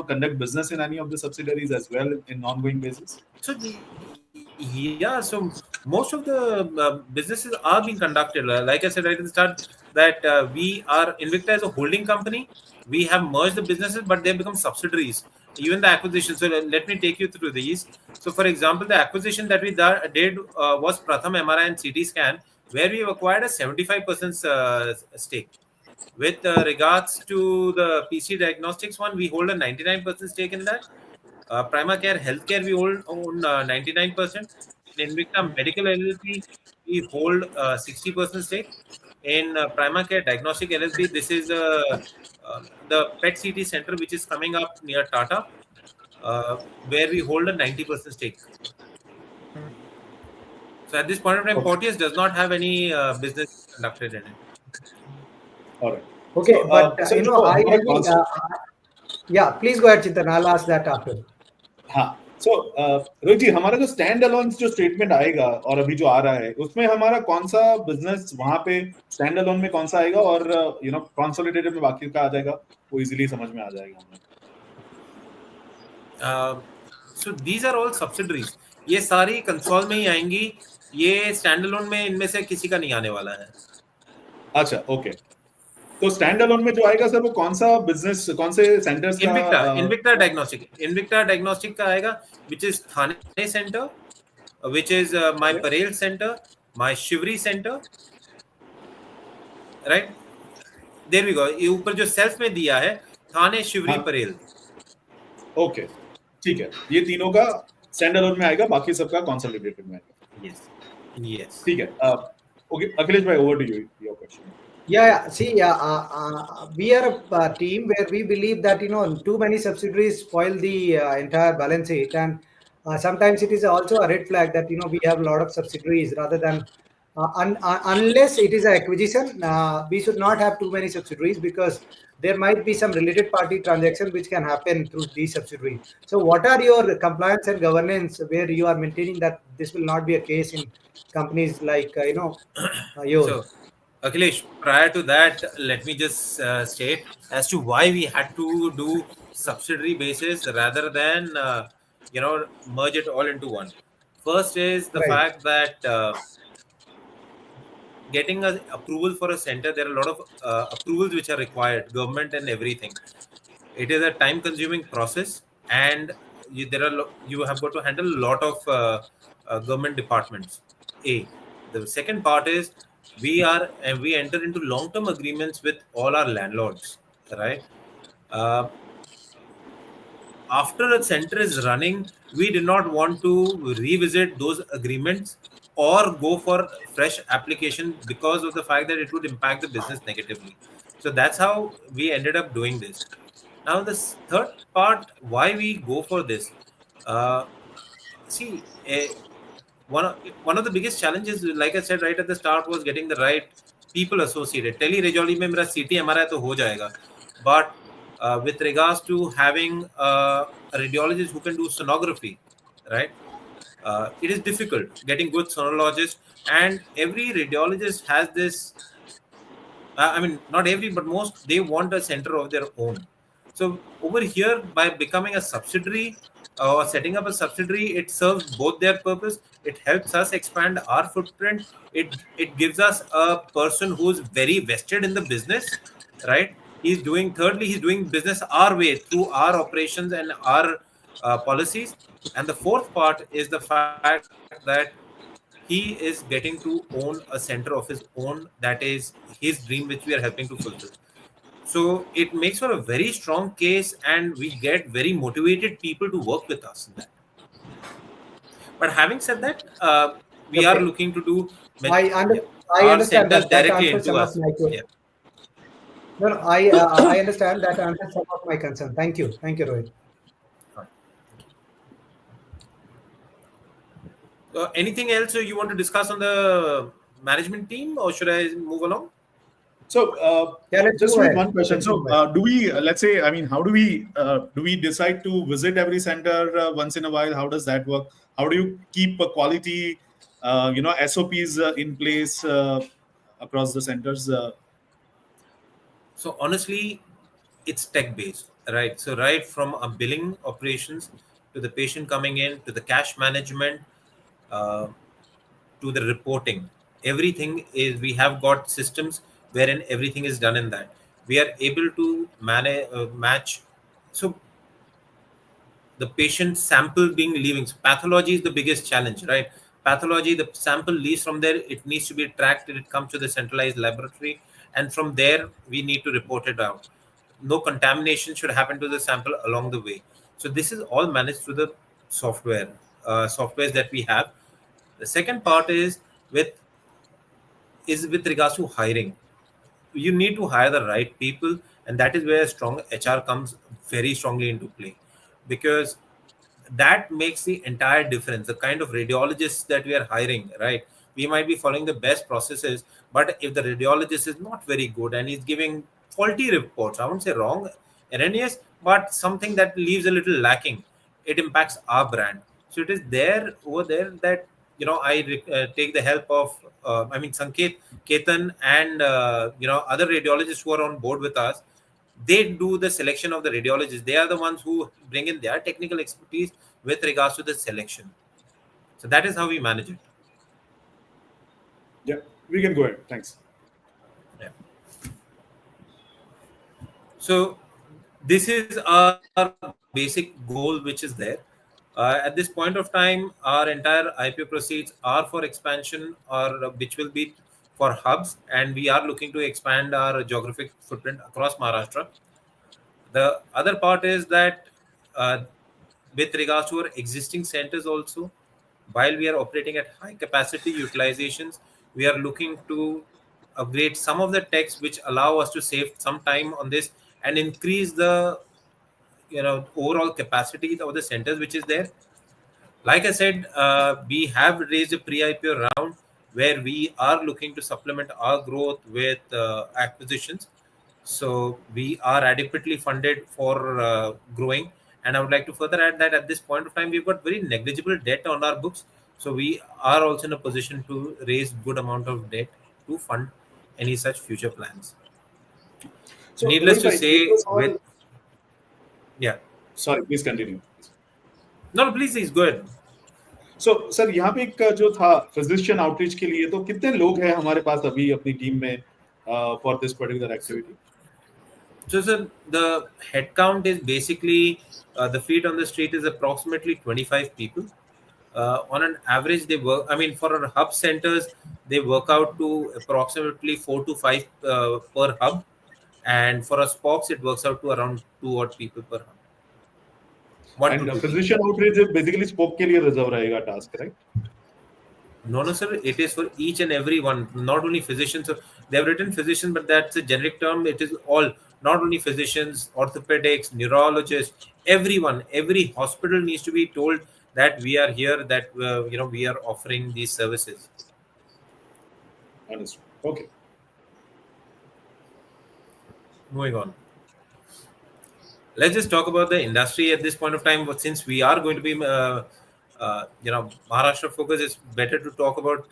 conduct business in any of the subsidiaries as well in ongoing basis? So yeah, so most of the businesses are being conducted. Like I said right at the start, that we are Invicta as a holding company. We have merged the businesses, but they have become subsidiaries. Even the acquisition. So let me take you through these. So, for example, the acquisition that we did was Pratham MRI and CT scan, where we have acquired a 75% stake. With regards to the PC Diagnostics one, we hold a 99% stake in that. Primacare Healthcare, we own 99%. In Invicta Medical LLP, we hold 60% stake. In Primacare Diagnostic LLP, this is the PET CT center which is coming up near Tata, where we hold a 90% stake. So at this point of time, Okay. Porteous does not have any business conducted in it. All right. Okay, So, but so जो हमारा will. concept, Yeah, please go ahead, Chintan. I'll ask that after. हाँ. So, Rohit जी, हमारा जो stand alone जो statement आएगा और अभी जो आ रहा है, उसमें हमारा कौन सा बिजनेस वहां पे स्टैंड अलोन में कौन सा आएगा और कंसोलिडेटेड में बाकी का आ जाएगा, वो इजीली समझ में आ जाएगा हमें. So these are all subsidiaries. ये सारी कंसोल में ही आएंगी. ये स्टैंड अलोन में इनमें से किसी का नहीं आने वाला है. अच्छा, ओके. तो स्टैंड अलोन में जो आएगा सर, वो कौन सा बिजनेस, कौन से सेंटर्स का? Invicta Diagnostic का आएगा, which is Thane Center, which is my Parel Center, my Shivri Center, right? There we go. ये ऊपर जो सेल्फ में दिया है, थाने, शिवरी, परेल. ओके, ठीक है. ये तीनों का स्टैंड अलोन में आएगा, बाकी सबका कंसोलिडेटेड में आएगा. Yes. ठीक है. ओके, अखिलेश भाई, over to you, your question. Yeah. See, we are a team where we believe that too many subsidiaries spoil the entire balance sheet, and sometimes it is also a red flag that we have a lot of subsidiaries rather than unless it is an acquisition. We should not have too many subsidiaries because there might be some related party transaction which can happen through these subsidiaries. So, what are your compliance and governance where you are maintaining that this will not be a case in companies like yours? So, Akhilesh, prior to that, let me just state as to why we had to do subsidiary basis rather than merge it all into one. First is the Right. fact that getting a approval for a center, there are a lot of approvals which are required, government and everything. It is a time-consuming process, and you have got to handle a lot of government departments. The second part is we enter into long-term agreements with all our landlords, right? Uh, After a center is running, we do not want to revisit those agreements or go for fresh application because of the fact that it would impact the business negatively. So that's how we ended up doing this. Now, this third part, why we go for this? Uh, see, one of the biggest challenges, like I said right at the start, was getting the right people associated. Tele radiology में मेरा CT MRI तो हो जाएगा, but with regards to having a radiologist who can do sonography, right? It is difficult getting good sonologists, and every radiologist has this. I mean, not every, but most, they want a center of their own. So over here, by becoming a subsidiary or setting up a subsidiary, it serves both their purpose. It helps us expand our footprint. It gives us a person who's very vested in the business, right? Thirdly, he's doing business our way through our operations and our policies. And the fourth part is the fact that he is getting to own a center of his own. That is his dream, which we are helping to fulfill. So it makes for a very strong case, and we get very motivated people to work with us in that. But having said that, we are Okay. looking to do I I our understand centers that directly answers into some of us. my Yeah. no, no, I understand that answers some of my concern. Thank you, Rohit. Anything else you want to discuss on the management team, or should I move along? So, Yeah, let's just move with ahead. one question. Let's So, move ahead. do we, let's say, I mean, how do we decide to visit every center once in a while? How does that work? How do you keep a quality, SOPs in place across the centers? So honestly, it's tech based, right? So right from a billing operations to the patient coming in to the cash management, uh, to the reporting, everything is, we have got systems wherein everything is done in that. We are able to manage match. So the patient sample being leaving. So pathology is the biggest challenge, right? Pathology, the sample leaves from there, it needs to be tracked till it comes to the centralized laboratory, and from there we need to report it out. No contamination should happen to the sample along the way. So this is all managed through the software, softwares that we have. The second part with is with regards to hiring. You need to hire the right people, and that is where strong HR comes very strongly into play, because that makes the entire difference. The kind of radiologists that we are hiring, right? We might be following the best processes, but if the radiologist is not very good and he's giving faulty reports, I won't say wrong, erroneous, but something that leaves a little lacking, it impacts our brand. So it is there over there that I take the help of Sanket, Ketan, and other radiologists who are on board with us. They do the selection of the radiologists. They are the ones who bring in their technical expertise with regards to the selection. So that is how we manage it. Yeah, we can go ahead. Thanks. Yeah. So this is our basic goal, which is there. At this point of time, our entire IPO proceeds are for expansion, or which will be for hubs, and we are looking to expand our geographic footprint across Maharashtra. The other part is that, uh, with regards to our existing centers also, while we are operating at high capacity utilizations, we are looking to upgrade some of the techs which allow us to save some time on this and increase the overall capacity of the centers which is there. Like I said, we have raised a pre-IPO round where we are looking to supplement our growth with acquisitions. So we are adequately funded for growing. And I would like to further add that at this point of time, we've got very negligible debt on our books. So we are also in a position to raise good amount of debt to fund any such future plans. So, Needless Rohit to bhai, this say, was with all. yeah, Sorry, please continue. no, please go ahead. So sir यहाँ पे एक जो था physician outreach के लिए, तो कितने लोग हैं हमारे पास अभी अपनी टीम में for this particular activity? So, sir, the headcount is basically the feet on the street is approximately 25 people. On an average, they work. I mean, for our hub centers, they work out to approximately 4 to 5 per hub, and for our spokes, it works out to around 2 odd people per hub. 1 to and 2 people. Physician outreach basically spoke के लिए reserve रहेगा task, right? No, no, sir. It is for each and every one, not only physicians. So they have written physician, but that's a generic term. It is all, not only physicians, orthopedics, neurologists, everyone. Every hospital needs to be told that we are here, that we are offering these services. Understood. Okay. Moving on. Let's just talk about the industry at this point of time. But since we are going to be, Maharashtra focus, it's better to talk about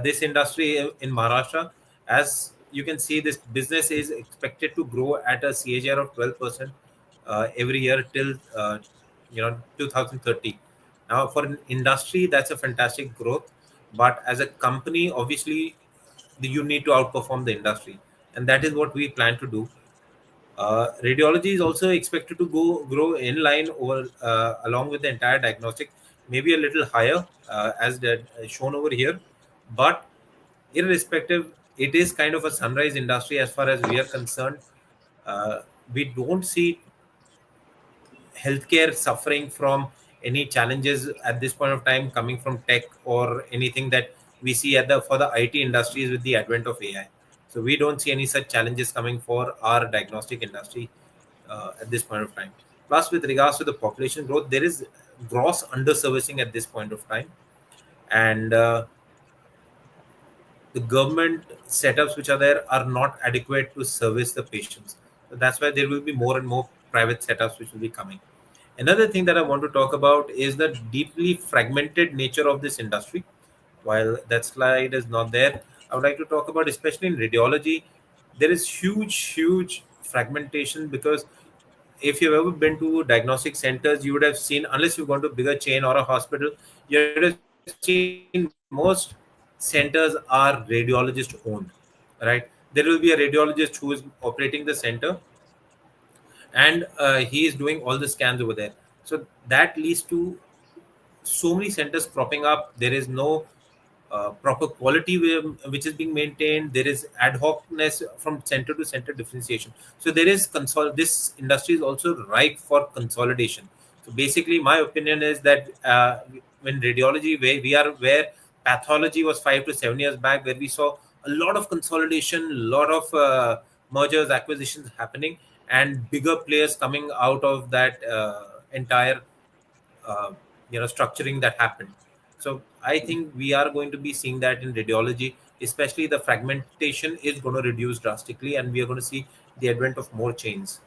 this industry in Maharashtra. As you can see, this business is expected to grow at a CAGR of 12% every year till 2030. Now, for an industry, that's a fantastic growth. But as a company, obviously, you need to outperform the industry, and that is what we plan to do. Radiology is also expected to grow in line over along with the entire diagnostic, maybe a little higher as that shown over here. But irrespective, it is kind of a sunrise industry as far as we are concerned. We don't see healthcare suffering from any challenges at this point of time coming from tech or anything that we see at the for the IT industries with the advent of AI. So we don't see any such challenges coming for our diagnostic industry at this point of time. Plus, with regards to the population growth, there is gross underservicing at this point of time, and the government setups which are there are not adequate to service the patients. So that's why there will be more and more private setups which will be coming. Another thing that I want to talk about is the deeply fragmented nature of this industry. While that slide is not there, I would like to talk about, especially in radiology, there is huge fragmentation, because if you've ever been to diagnostic centers, you would have seen, unless you've gone to a bigger chain or a hospital, you would have seen most centers are radiologist owned, right? There will be a radiologist who is operating the center, and he is doing all the scans over there. So that leads to so many centers cropping up. There is no proper quality which is being maintained. There is ad hocness from center to center differentiation. So there is this industry is also ripe for consolidation. So basically, my opinion is that when radiology, where pathology was 5 to 7 years back, where we saw a lot of consolidation, a lot of mergers, acquisitions happening, and bigger players coming out of that entire uh, structuring that happened. So I think we are going to be seeing that in radiology, especially the fragmentation is going to reduce drastically, and we are going to see the advent of more chains.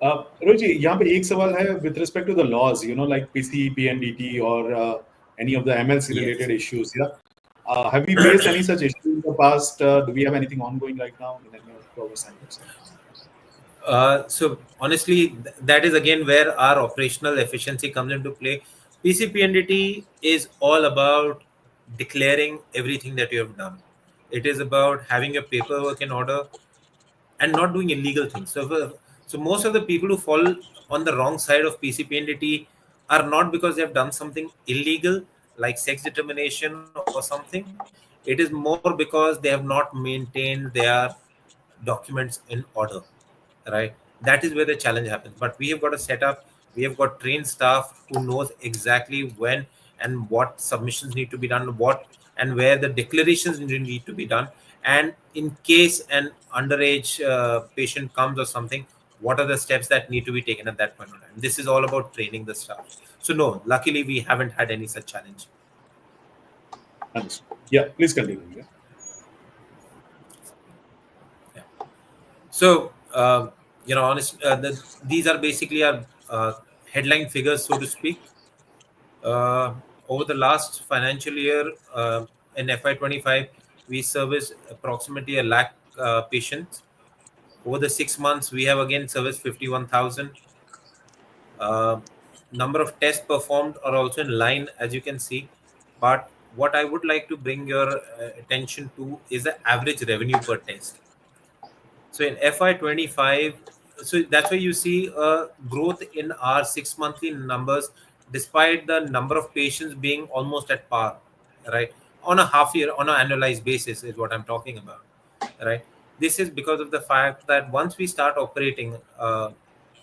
Rohit ji, यहाँ पे एक सवाल है with respect to the laws, like PC, PNDT, or any of the MLC related Yes. issues. Yeah, have we faced any such issue in the past? Do we have anything ongoing right now in any of our centers? So honestly, that is again where our operational efficiency comes into play. PCPNDT is all about declaring everything that you have done. It is about having your paperwork in order and not doing illegal things. So most of the people who fall on the wrong side of PCPNDT are not because they have done something illegal like sex determination or something. It is more because they have not maintained their documents in order, right? That is where the challenge happens. But we have got a setup, we have got trained staff who knows exactly when and what submissions need to be done, what and where the declarations need to be done, and in case an underage patient comes or something, what are the steps that need to be taken at that point in time. This is all about training the staff. So no, luckily we haven't had any such challenge. Understood. Yeah, please continue. Yeah. So, honestly, these are basically our headline figures, so to speak. Over the last financial year, in FY25, we serviced approximately a lakh patients. Over the 6 months, we have again serviced 51,000. Number of tests performed are also in line, as you can see. But what I would like to bring your attention to is the average revenue per test. So in FY25, so that's why you see a growth in our 6 monthly numbers, despite the number of patients being almost at par, right? On a half year, on an annualized basis is what I'm talking about, right? This is because of the fact that once we start operating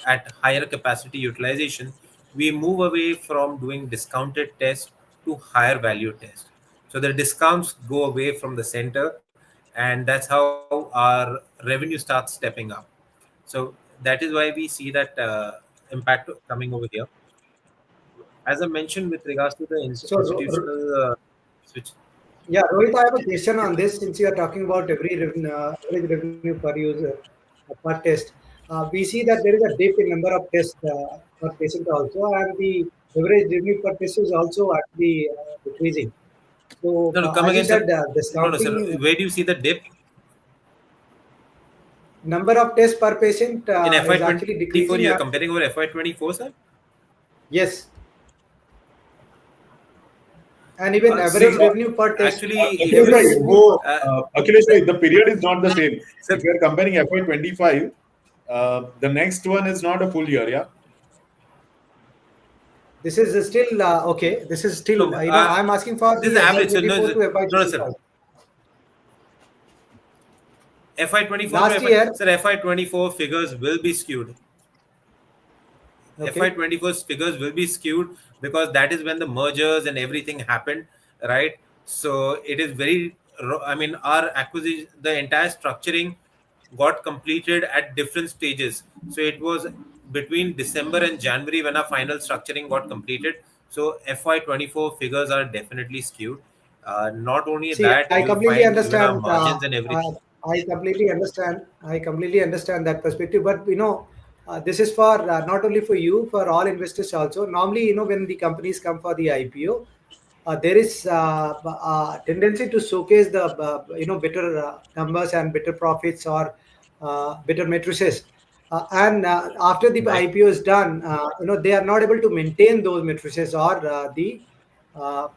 at higher capacity utilization, we move away from doing discounted tests to higher value tests. So the discounts go away from the center, and that's how our revenue starts stepping up. So that is why we see that impact coming over here. As I mentioned with regards to the So, institutional switch. yeah, Rohit, I have a question on this. Since you are talking about average revenue per user per test, we see that there is a dip in number of tests per patient also, and the average revenue per test is also actually decreasing. So, No, no, come as you again, sir. said, No, no, sir. discounting Where do you see the dip number of tests per patient in is actually FY24? decreasing. You are comparing over FY24, sir. Yes, and even average Sir, revenue per test. actually, if Akhilesh you bhai, Akhilesh bhai, the, the period is not the same. sir, If you are comparing FY25, the next one is not a full year, yeah? This is still okay. This is still no, I'm asking for this is the average. So no, FY24 to no, sir. FY25. FY24 to Last year, sir, FY24 figures will be skewed. okay. FY24's figures will be skewed because that is when the mergers and everything happened, right? So it is very, I mean, our acquisition, the entire structuring got completed at different stages. So it was between December and January when our final structuring got completed. So FY24 figures are definitely skewed. Not only See, that, I you'll completely find even our understand. margins and everything. I completely understand. I completely understand that perspective. But this is for not only for you, for all investors also. Normally, when the companies come for the IPO, there is tendency to showcase the better numbers and better profits or better matrices. And after the Right. IPO is done, they are not able to maintain those matrices or the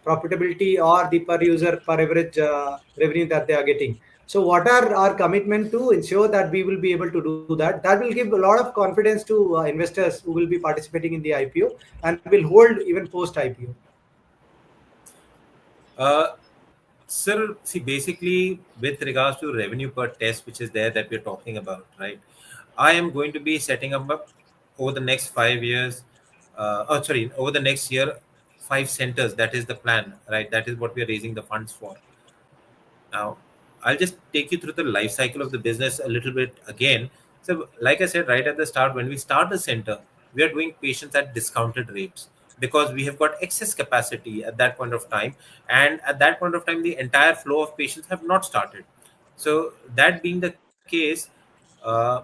profitability or the per user per average revenue that they are getting. So what are our commitment to ensure that we will be able to do that? That will give a lot of confidence to investors who will be participating in the IPO and will hold even post IPO. Uh, Sir, see, basically, with regards to revenue per test, which is there that we're talking about, right? I am going to be setting up over the next 5 years, over the next year, 5 centers. That is the plan, right? That is what we are raising the funds for. Now, I'll just take you through the life cycle of the business a little bit again. So, like I said right at the start, when we start the center, we are doing patients at discounted rates because we have got excess capacity at that point of time. And at that point of time, the entire flow of patients have not started. So, that being the case, uh,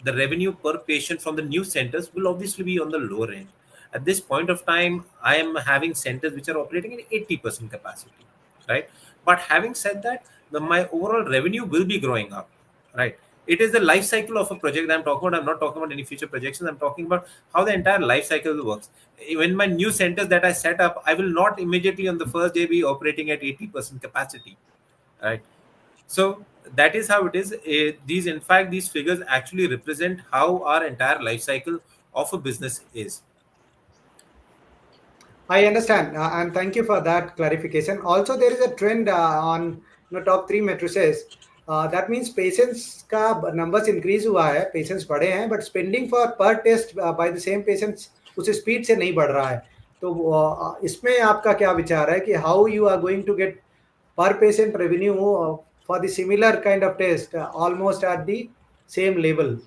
the revenue per patient from the new centers will obviously be on the lower end. At this point of time, I am having centers which are operating at 80% capacity, right? But having said that, my overall revenue will be growing up, right? It is the life cycle of a project that I'm talking about. I'm not talking about any future projections. I'm talking about how the entire life cycle works. When my new centers that I set up, I will not immediately on the first day be operating at 80% capacity, right? So that is how it is. These, in fact, these figures actually represent how our entire life cycle of a business is. I understand, and thank you for that clarification. Also, there is a trend on top three matrices. That means patients का numbers increase हुआ है, patients बढ़े हैं, but spending for per test by the same patients उस speed से नहीं बढ़ रहा है. तो इसमें आपका क्या विचार है कि how you are going to get per patient revenue for the similar kind of test almost at the same level?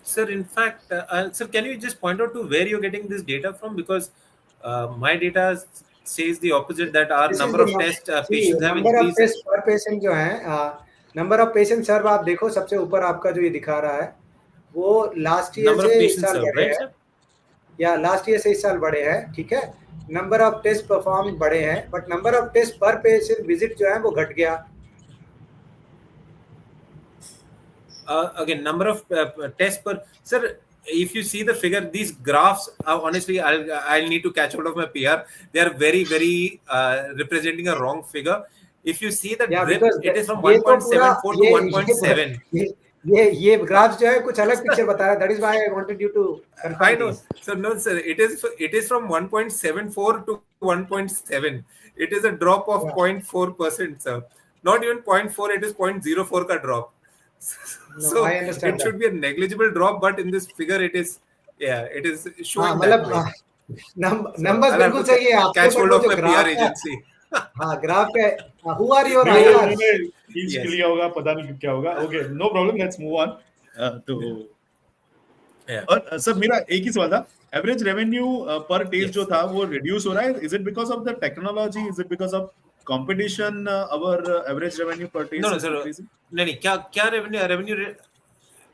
Sir, in fact, sir, can you just point out to where you're getting this data from? Because my data says the opposite, that our This is number the of test see patients have number of increased. tests per patient जो है number of patient sir आप देखो सबसे ऊपर आपका जो ये दिखा रहा है वो लास्ट ईयर Number से of इस patients साल served, बढ़े right, हैं sir? या लास्ट ईयर से इस साल बढ़े हैं ठीक है नंबर ऑफ टेस्ट परफॉर्म बढ़े हैं बट नंबर ऑफ टेस्ट पर पेशेंट विजिट जो है वो घट गया Again, number of tests per, sir, if you see the figure, these graphs are honestly, I'll need to catch hold of my PR. They are very representing a wrong figure. If you see the या drip, because it is from ये तो पूरा 1.74 to ये 1.7. ये ये graph जो है कुछ अलग पिक्चर बता रहा है that is why I wanted you to I confirm know, these sir. No, sir. It is from 1.74 to 1.7. It is a drop of 0.4%, sir. Not even zero point 0.4. It is 0.04 ka drop. No I So understand it that should be a negligible drop, but in this figure, it is, yeah, it is हाँ showing that मतलब way. numbers बिल्कुल सही है आपके, catch but hold वो of जो my graph PR का, agency. हाँ ग्राफ का, who are your नहीं, वो IRs? उन्होंने खींच Yes. लिया होगा, पता नहीं क्या होगा. Okay, no problem. Let's move on. तो Yeah. और सर मेरा एक ही सवाल था, average revenue per test Yes. जो था वो रिड्यूस हो रहा है, is it because of the technology, is it because of competition, our average revenue per No, test no, is sir. Increasing? नहीं, क्या revenue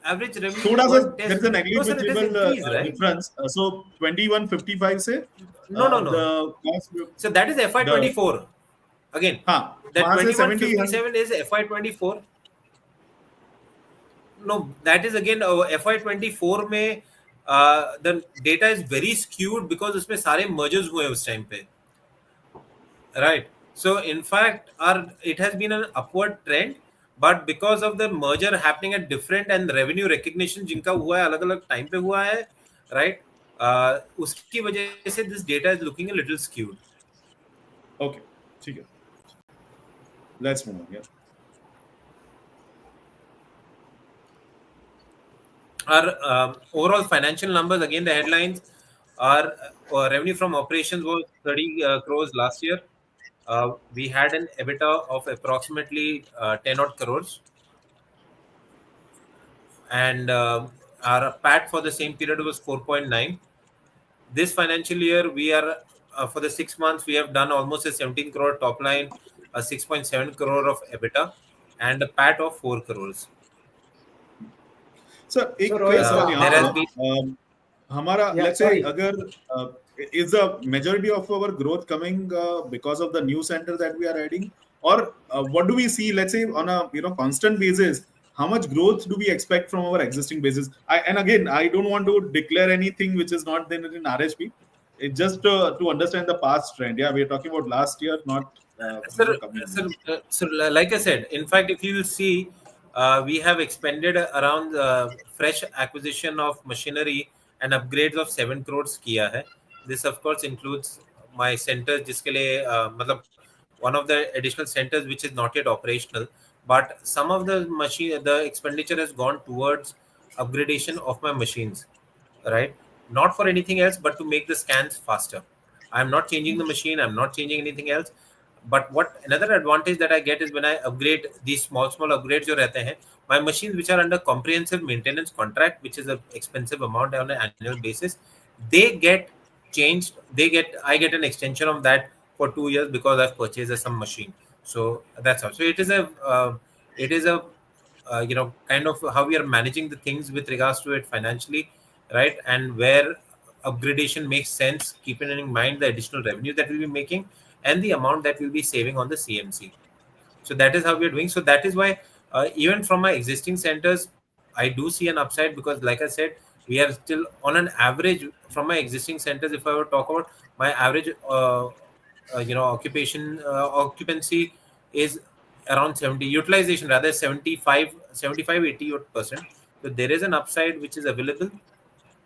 average revenue थोड़ा सा per there test? Is a No, sir, it is negligible increased, right? Difference, so 2155 से No, no, the no. Cost, So that is the FY24. Again, हाँ that वहां से 2157 is FY24. No, that is again FY24 में the data is very skewed because उसमें सारे mergers हुए उस time पे, right? So in fact, it has been an upward trend, but because of the merger happening at different and revenue recognition जिनका हुआ है अलग अलग time पे हुआ है, right? उसकी वजह से this data is looking a little skewed. Okay ठीक है, let's move on. Our overall financial numbers, again, the headlines are revenue from operations was 30 crores last year. We had an EBITDA of approximately 10 odd crores. And our PAT for the same period was 4.9. This financial year, we are, for the 6 months, we have done almost a 17 crore top line, a 6.7 crore of EBITDA, and a PAT of 4 crores. Sir एक रोहित, सवाल यहाँ there has पे, been हमारा Yeah, let's say sorry. अगर is the majority of our growth coming because of the new center that we are adding, or what do we see, let's say on a constant basis, how much growth do we expect from our existing basis? And again, I don't want to declare anything which is not there in RHP. It just to understand the past trend. Yeah, we are talking about last year, not Sir, coming sir, years. so like I said, in fact, if you see, we have expended around fresh acquisition of machinery and upgrades of 7 crores किया है. This of course includes my centers जिसके लिए मतलब one of the additional centers which is not yet operational, but some of the expenditure has gone towards upgradation of my machines, right? Not for anything else, but to make the scans faster. I'm not changing the machine, I'm not changing anything else. But what another advantage that I get is when I upgrade these small upgrades जो रहते हैं, my machines which are under comprehensive maintenance contract, which is an expensive amount on an annual basis, they get changed. I get an extension of that for 2 years because I've purchased some machine. So that's how. So it is a kind of how we are managing the things with regards to it financially, right? And where upgradation makes sense, keeping in mind the additional revenue that we'll be making and the amount that we'll be saving on the CMC. So that is how we're doing. So that is why even from my existing centers, I do see an upside because, like I said, we are still on an average from my existing centers. If I were to talk about my average, occupancy is around 70, utilization rather 75, 80%. So there is an upside which is available,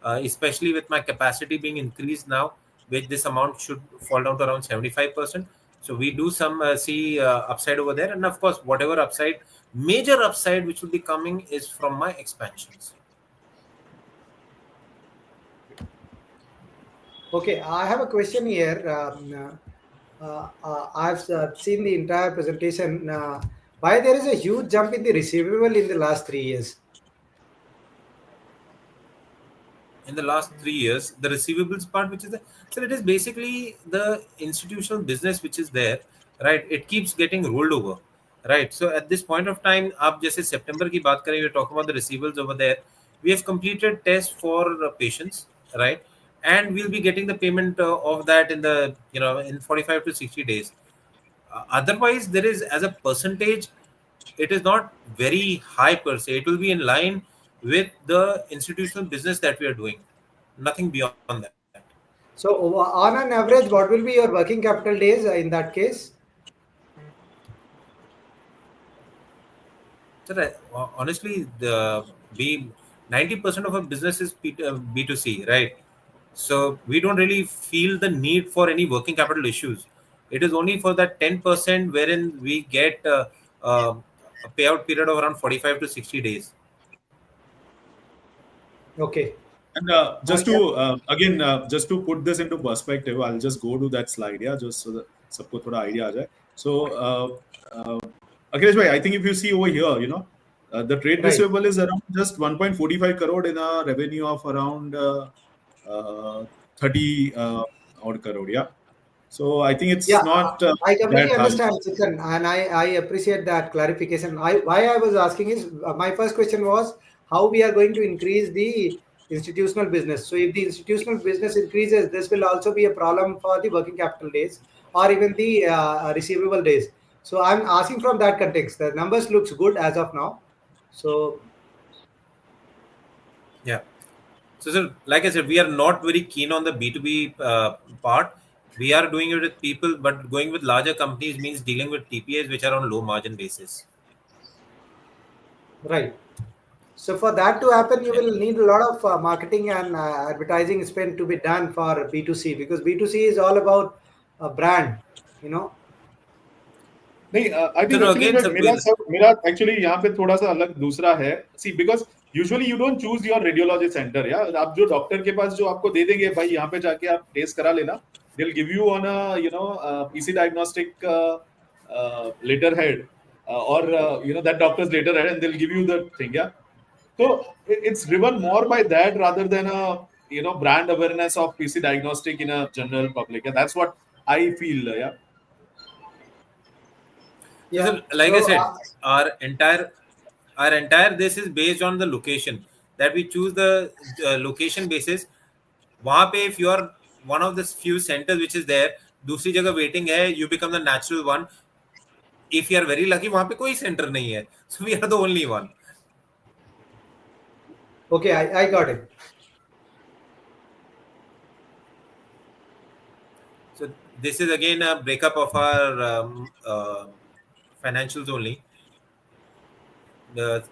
especially with my capacity being increased now, which this amount should fall down to around 75%. So we do see upside over there, and of course, whatever upside, major upside which will be coming is from my expansions. Okay, I have a question here. I've seen the entire presentation. Why there is a huge jump in the receivable in the last 3 years? In the last 3 years, the receivables part, which is so it is basically the institutional business which is there, right? It keeps getting rolled over, right? So at this point of time, आप जैसे September की बात करें, we're talking about the receivables over there. We have completed tests for patients, right? And we'll be getting the payment of that in the in 45 to 60 days. Otherwise, there is as a percentage, it is not very high per se. It will be in line with the institutional business that we are doing. Nothing beyond that. So, on an average, what will be your working capital days in that case? So honestly, the we 90% of our business is B2C, right? So we don't really feel the need for any working capital issues. It is only for that 10% wherein we get a payout period of around 45 to 60 days. Okay. And just to again, just to put this into perspective, I'll just go to that slide, yeah, just so that सबको थोड़ा idea आ जाए. So, Akhilesh bhai, I think if you see over here, the trade Right. receivable is around just 1.45 crore in a revenue of around 30 odd crore, yeah. So I think it's Yeah, not I completely that high. understand, Chintan, and I appreciate that clarification. Why I was asking is my first question was how we are going to increase the institutional business. So if the institutional business increases, this will also be a problem for the working capital days or even the receivable days. So I'm asking from that context. The numbers looks good as of now. So Yeah. So, sir, like I said, we are not very keen on the B2B part. We are doing it with people, but going with larger companies means dealing with TPAs which are on low margin basis. right. So for that to happen, you Yeah. will need a lot of marketing and advertising spend to be done for B2C, because B2C is all about a brand, you know. नहीं, I So think no, Akhilesh again, bhai, sir, मेरा actually यहाँ पे थोड़ा सा अलग दूसरा है. See, because usually you don't choose your radiology center, या आप जो डॉक्टर के पास जो आपको दे देंगे भाई यहाँ पे जाके आप टेस्ट करा लेना. They'll give you on a PC diagnostic letterhead, or that doctor's letterhead, and they'll give you the thing, yeah. So it's driven more by that rather than a brand awareness of PC diagnostic in a general public. Yeah, that's what I feel. Yeah. so, Yeah. sir, like I So said, our entire this is based on the location that we choose the location basis. वहाँ पे if you are one of the few centers which is there, दूसरी जगह waiting है, you become the natural one. If you are very lucky, वहाँ पे कोई center नहीं है, so we are the only one. okay, I got it. So this is again a breakup of our financials only. The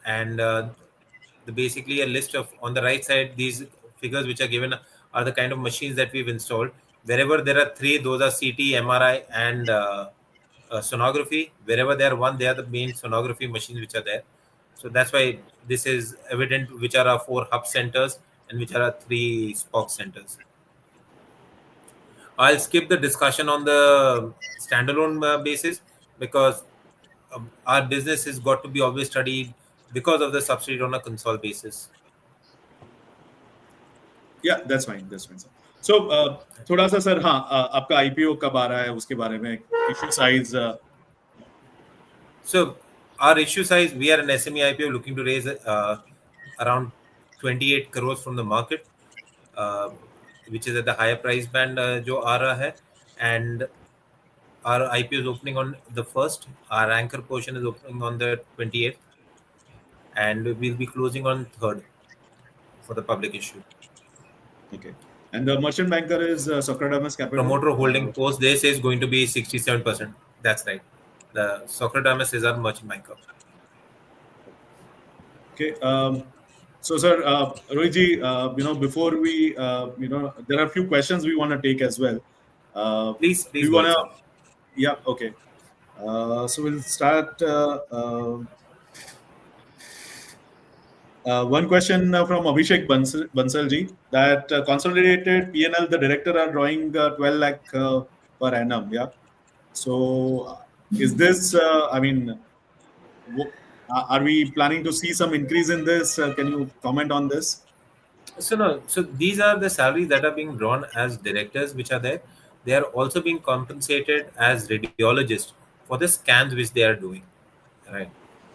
and the basically a list of on the right side, these figures which are given are the kind of machines that we've installed. Wherever there are three, those are CT, MRI, and sonography. Wherever they are one, they are the main sonography machines which are there. So that's why this is evident which are our 4 hub centers and which are our 3 Spock centers. I'll skip the discussion on the standalone basis because our business has got to be always studied because of the subsidy on a console basis. Yeah, that's fine. That's fine, sir. So, थोड़ा सा sir, हाँ, आपका IPO कब आ रहा है उसके बारे में, issue size. So, our issue size, we are an SME IPO looking to raise around 28 crores from the market, which is at the higher price band जो आ रहा है, and our IPO is opening on the 1st. Our anchor portion is opening on the 28th, and we'll be closing on 3rd for the public issue. Okay. And the merchant banker is Socradamus Capital. Promoter holding post this is going to be 67%. That's right. The Socradamus is our merchant banker. Okay. So, sir, Rohit ji, before we, there are a few questions we want to take as well. Please do you go want ahead, to? sir. Yeah. Okay. So we'll start. One question from Abhishek Bansal ji, that consolidated P&L, the director are drawing 12 lakh per annum. Yeah. So is this, are we planning to see some increase in this? Can you comment on this? So no, so these are the salaries that are being drawn as directors, which are there. They are also being compensated as radiologists for the scans which they are doing, right?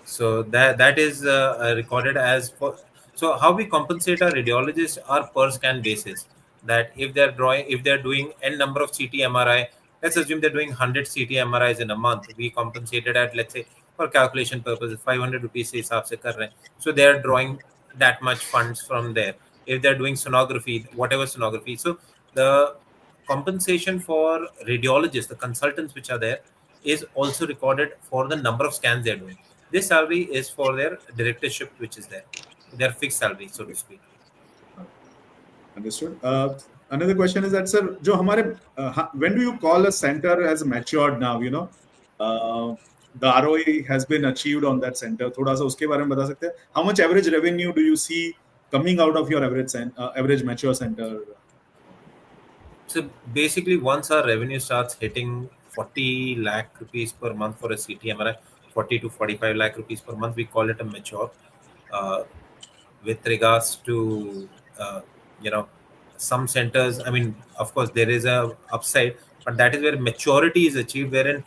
So that is recorded as for. So how we compensate our radiologists are per scan basis. That if they're doing n number of CT MRI, let's assume they're doing 100 CT MRIs in a month. We compensated at, let's say, for calculation purposes 500 rupees से हिसाब से कर रहे हैं. So they are drawing that much funds from there. If they're doing sonography, whatever sonography, so the compensation for radiologists, the consultants which are there, is also recorded for the number of scans they're doing. This salary is for their directorship, which is there, their fixed salary, so to speak. Understood. Another question is that, sir, जो हमारे, when do you call a center as matured now? The ROI has been achieved on that center. थोड़ा सा उसके बारे में बता सकते हैं? How much average revenue do you see coming out of your average mature center? So basically, once our revenue starts hitting 40 lakh rupees per month for a CTMRI, 40 to 45 lakh rupees per month, we call it a mature. Uh, with regards to uh, you know some centers, I mean, of course there is a upside, but that is where maturity is achieved, wherein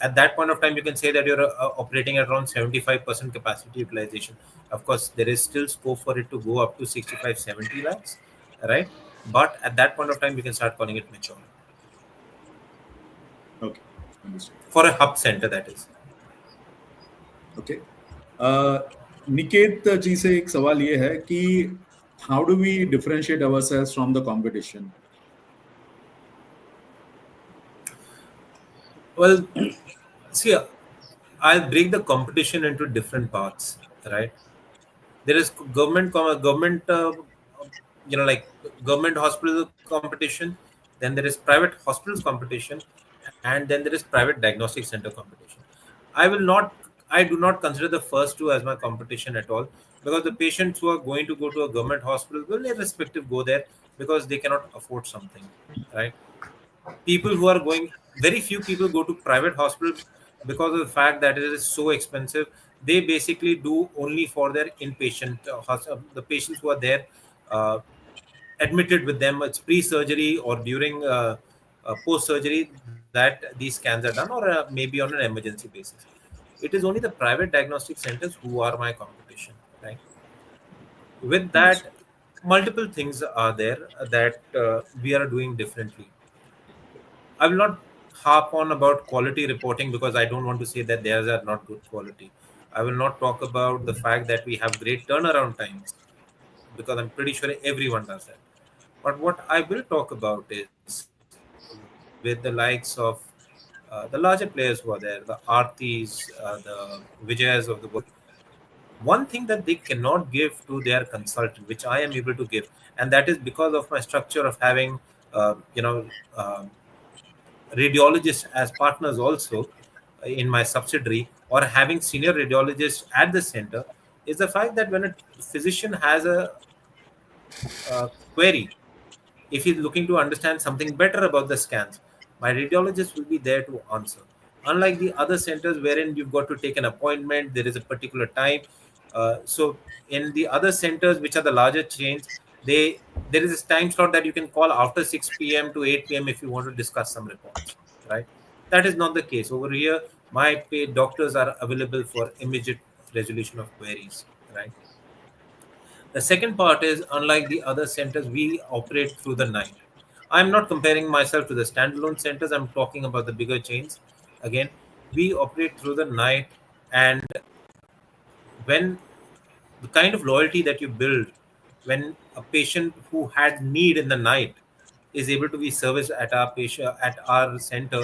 at that point of time you can say that you're operating at around 75% capacity utilization. Of course there is still scope for it to go up to 65, 70 lakhs, right? But at that point of time we can start calling it mature Okay, understood. for a hub center, that is. Okay. Niket जी से एक सवाल ये है कि how do we differentiate ourselves from the competition? Well, see, I'll break the competition into different parts, right? There is like government hospital competition, then there is private hospitals competition, and then there is private diagnostic center competition. I do not consider the first two as my competition at all, because the patients who are going to go to a government hospital will irrespective go there because they cannot afford something, right? People who are going, very few people go to private hospitals because of the fact that it is so expensive. They basically do only for their inpatient the patients who are there, uh, admitted with them. It's pre-surgery or during post-surgery that these scans are done, or maybe on an emergency basis. It is only the private diagnostic centers who are my competition, right? With Understood. that, multiple things are there that we are doing differently. I will not harp on about quality reporting because I don't want to say that theirs are not good quality. I will not talk about the fact that we have great turnaround times because I'm pretty sure everyone does that. But what I will talk about is with the likes of the larger players who are there, the Artis, the Vijayas of the world. One thing that they cannot give to their consultant, which I am able to give, and that is because of my structure of having, uh, you know, um radiologists as partners also in my subsidiary, or having senior radiologists at the center, is the fact that when a physician has a query, if he's looking to understand something better about the scans, my radiologist will be there to answer. Unlike the other centers wherein you've got to take an appointment, there is a particular time. So in the other centers, which are the larger chains, there is a time slot that you can call after 6 p.m. to 8 p.m. if you want to discuss some reports, right? That is not the case. Over here, my paid doctors are available for immediate resolution of queries, right? The second part is, unlike the other centers, we operate through the night. I'm not comparing myself to the standalone centers, I'm talking about the bigger chains. Again, we operate through the night, and when the kind of loyalty that you build when a patient who had need in the night is able to be serviced at our center,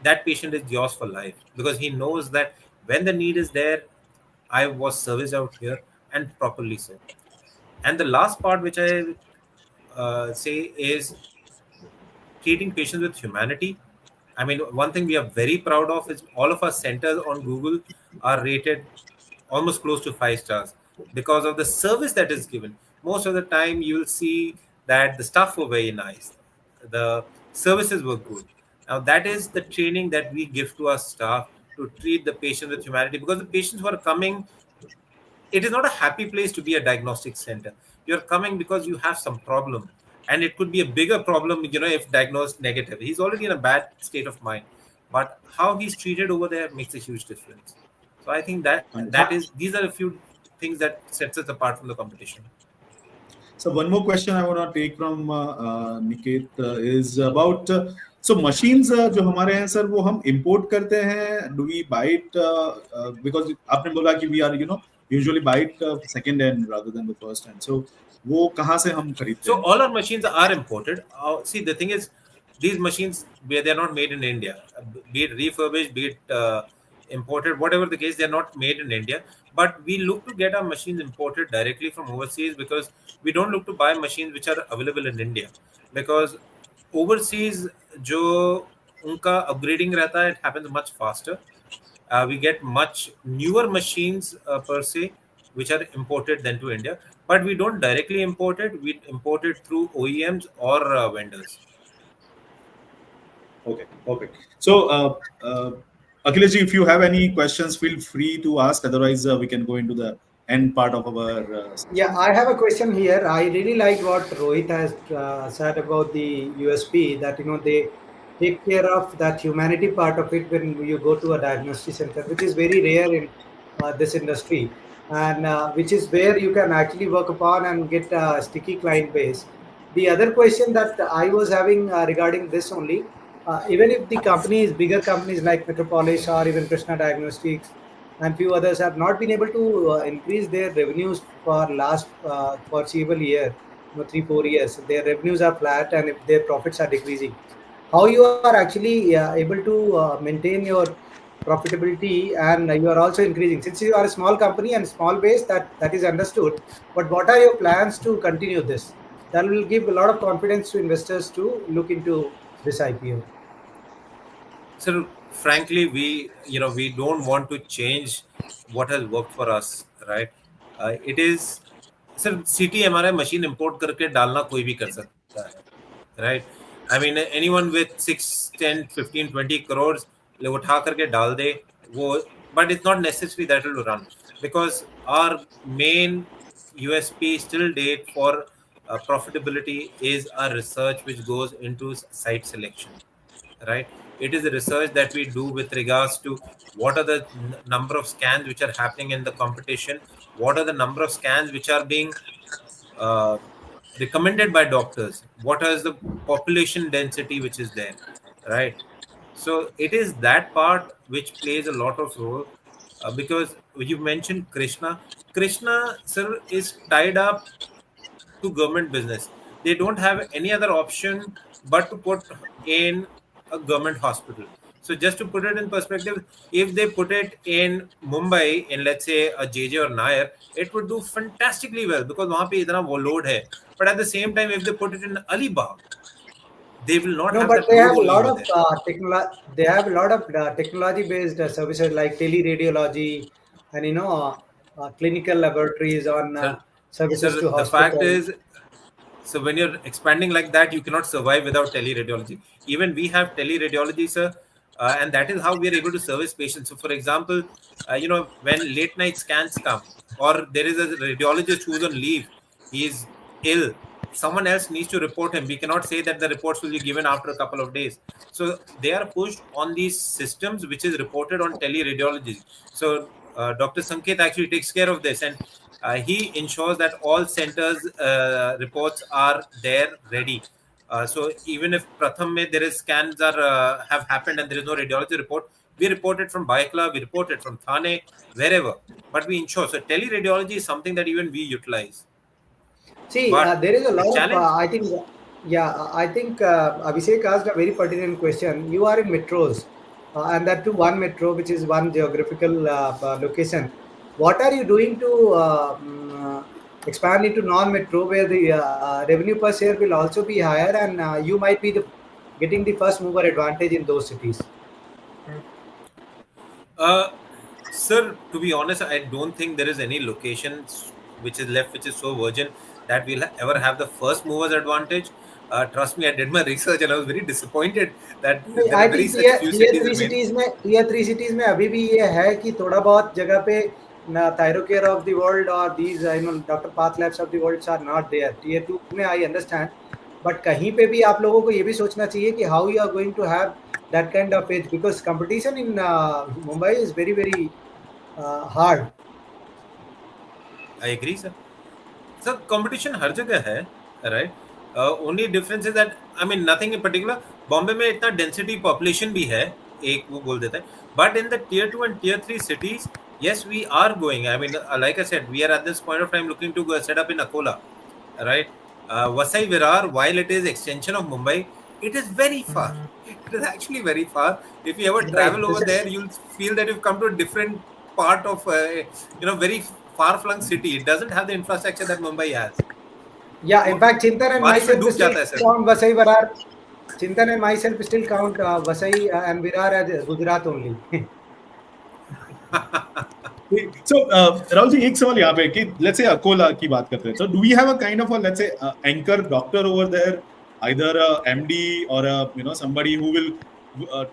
that patient is yours for life because he knows that when the need is there, I was serviced out here, and properly so. And the last part which I say is treating patients with humanity. I mean, one thing we are very proud of is all of our centers on Google are rated almost close to 5 stars because of the service that is given. Most of the time, you will see that the staff were very nice, the services were good. Now, that is the training that we give to our staff to treat the patient with humanity, because the patients who are coming, it is not a happy place to be a diagnostic center. You're coming because you have some problem, and it could be a bigger problem, if diagnosed negative. He's already in a bad state of mind, but how he's treated over there makes a huge difference. So I think that Understood. is these are a few things that sets us apart from the competition. So one more question I want to take from Niket is about so machines जो हमारे हैं sir वो हम import करते हैं, do we buy it because आपने बोला कि we are usually buy it second hand rather than the first hand, so वो कहाँ से हम खरीदते So हैं? all our machines are imported. See, the thing is, these machines, they're not made in India. Be it refurbished, be it imported, whatever the case, they're not made in India. But we look to get our machines imported directly from overseas, because we don't look to buy machines which are available in India. Because overseas, जो उनका upgrading रहता है, it happens much faster. We get much newer machines per se, which are imported then to India. But we don't directly import it. We import it through OEMs or vendors. Okay, perfect. So, Akhilesh, if you have any questions, feel free to ask. Otherwise, we can go into the end part of our Yeah, session. I have a question here. I really like what Rohit has said about the USP, that they take care of that humanity part of it when you go to a diagnostic center, which is very rare in this industry, and which is where you can actually work upon and get a sticky client base. The other question that I was having regarding this only, even if the companies, bigger companies like Metropolis or even Krishna Diagnostics and few others have not been able to increase their revenues for last foreseeable year, 3 4 years, their revenues are flat and if their profits are decreasing, how you are actually able to maintain your profitability and you are also increasing, since you are a small company and small base, that is understood, but what are your plans to continue this? That will give a lot of confidence to investors to look into this IPO. So frankly, we don't want to change what has worked for us, right? It is, sir, CT MRI machine import करके डालना कोई भी कर सकता है, right? I mean, anyone with 6, 10, 15, 20 crores ले उठा करके डाल दे वो, but it's not necessary that it will run, because our main USP still date for profitability is our research which goes into site selection, right? It is a research that we do with regards to what are the number of scans which are happening in the competition, what are the number of scans which are being uh, recommended by doctors, what is the population density which is there, right? So it is that part which plays a lot of role, because you mentioned Krishna sir is tied up to government business. They don't have any other option but to put in a government hospital. So just to put it in perspective, if they put it in Mumbai, in let's say a JJ or Nair, it would do fantastically well because वहाँ पे इतना वो load है. But at the same time, if they put it in Alibag, they will not No, have but that load only over there. they have a lot of technology-based services like teleradiology and clinical laboratories on Sir, services sir, to the fact hospital. is, so when you're expanding like that, you cannot survive without teleradiology. Even we have teleradiology, sir, and that is how we are able to service patients. So, for example, when late night scans come, or there is a radiologist who's on leave, he is ill, someone else needs to report him. We cannot say that the reports will be given after a couple of days. So they are pushed on these systems, which is reported on teleradiology. So Dr. Sanket actually takes care of this, and he ensures that all centers reports are there ready. So even if Pratham mein there is scans are have happened and there is no radiology report, we report it from Baikla, we report it from Thane, wherever. But we ensure. So teleradiology is something that even we utilize. See, But there is a the lot of, challenge, I think, yeah, I think Abhishek asked a very pertinent question. You are in metros, and that too one metro, which is one geographical location. What are you doing to expand into non-metro, where the revenue per share will also be higher, and you might be getting the first mover advantage in those cities? uh, sir, to be honest, I don't think there is any location which is left which is so virgin that we'll ever have the first movers advantage. Trust me, I did my research and I was very disappointed that नहीं, there I are very think such tier few tier cities three remain. Cities में tier three cities में अभी भी ये है कि थोड़ा बहुत जगह पे थायरोकेयर ऑफ द वर्ल्ड और these doctor path labs of the world are not there. Tier two में आई अंडरस्टैंड, बट कहीं पे भी आप लोगों को ये भी सोचना चाहिए कि how you are going to have that kind of edge, because competition in Mumbai is very very hard. I agree, sir. So competition हर जगह है, right? Only difference is that I mean nothing in particular. Bombay में इतना density population भी है, एक वो बोल देता है. But in the tier 2 and tier 3 cities, yes, we are going. I mean, like I said, we are at this point of time looking to set up in Akola, right? Vasai Virar, while it is extension of Mumbai, it is very far. It is actually very far. If you ever right, travel over this is there, you'll feel that you've come to a different part of very far-flung city. It doesn't have the infrastructure that Mumbai has. या वो in fact चिंतन and my बारिश में self डूब still जाता है sir. Count Vasai Virar, Chintan and myself still count Vasai and Virar as Gujarat only. So, Rahul ji, एक सवाल यहाँ पे कि let's say अकोला की बात करते हैं. So, do we have a kind of a let's say anchor doctor over there, either a MD or a somebody who will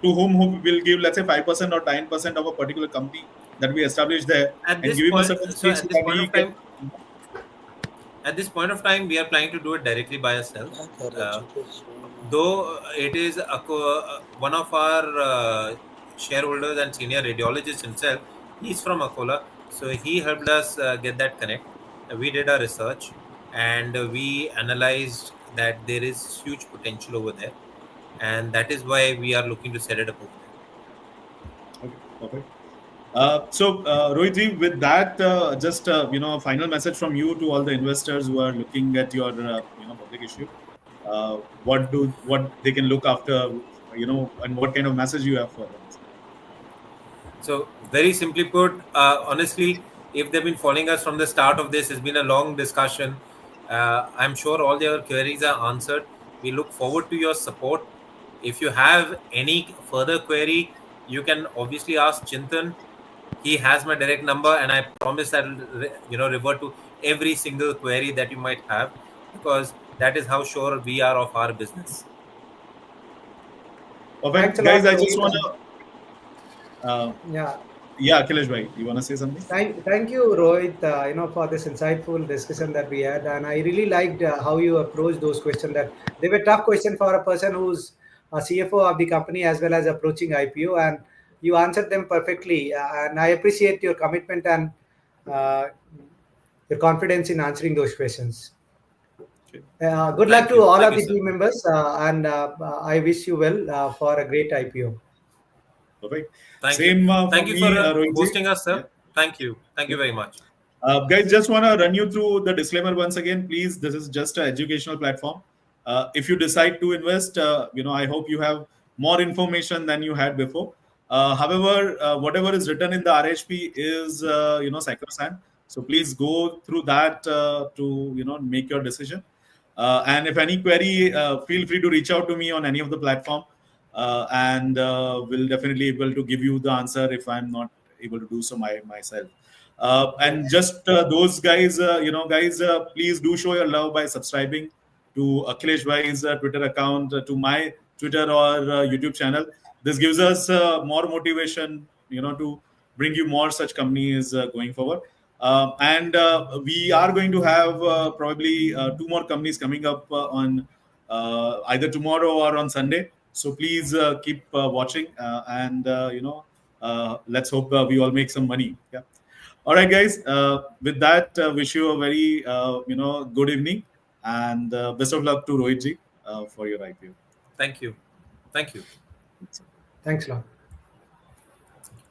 to whom who will give let's say 5% or 9% of a particular company that we establish there At and this give him a point, certain so stake so that he can. at this point of time, we are planning to do it directly by ourselves. Though it is one of our shareholders and senior radiologist himself, he's from Akola, so he helped us get that connect. We did our research and we analyzed that there is huge potential over there, and that is why we are looking to set it up over there. Okay, perfect. So, Rohit ji, with that, just a final message from you to all the investors who are looking at your public issue. What they can look after, and what kind of message you have for them. So, very simply put, honestly, if they've been following us from the start of this, it's been a long discussion. I'm sure all your queries are answered. We look forward to your support. If you have any further query, you can obviously ask Chintan. He has my direct number, and I promise that I'll revert to every single query that you might have, because that is how sure we are of our business. Thanks Perfect, a lot, guys. I just Rohit. want to. Yeah. Yeah, Akhilesh bhai, you want to say something? Thank you, Rohit, for this insightful discussion that we had. And I really liked how you approached those questions. That they were tough questions for a person who's a CFO of the company as well as approaching IPO. And you answered them perfectly. And I appreciate your commitment and uh, your confidence in answering those questions. Okay. Good luck Thank to you. all Thank of you, the sir. team members. And I wish you well for a great IPO. Perfect. Thank you. Same Thank from you for me, Rohit ji. hosting us, Yeah. sir. Thank you. Thank you very much. Guys, just want to run you through the disclaimer once again. Please, this is just an educational platform. If you decide to invest, I hope you have more information than you had before. However, whatever is written in the RHP is, sacrosanct. So please go through that to, make your decision. And if any query, feel free to reach out to me on any of the platform, and we'll definitely able to give you the answer if I'm not able to do so myself. And just those guys, guys, please do show your love by subscribing to Akhilesh Bhai's Twitter account, to my Twitter or YouTube channel. This gives us more motivation, to bring you more such companies going forward. And we are going to have probably two more companies coming up on either tomorrow or on Sunday. So please keep watching, and let's hope we all make some money. Yeah. All right, guys. With that, wish you a very good evening, and best of luck to Rohit ji for your IPO. Thank you. Thank you. Thanks a lot.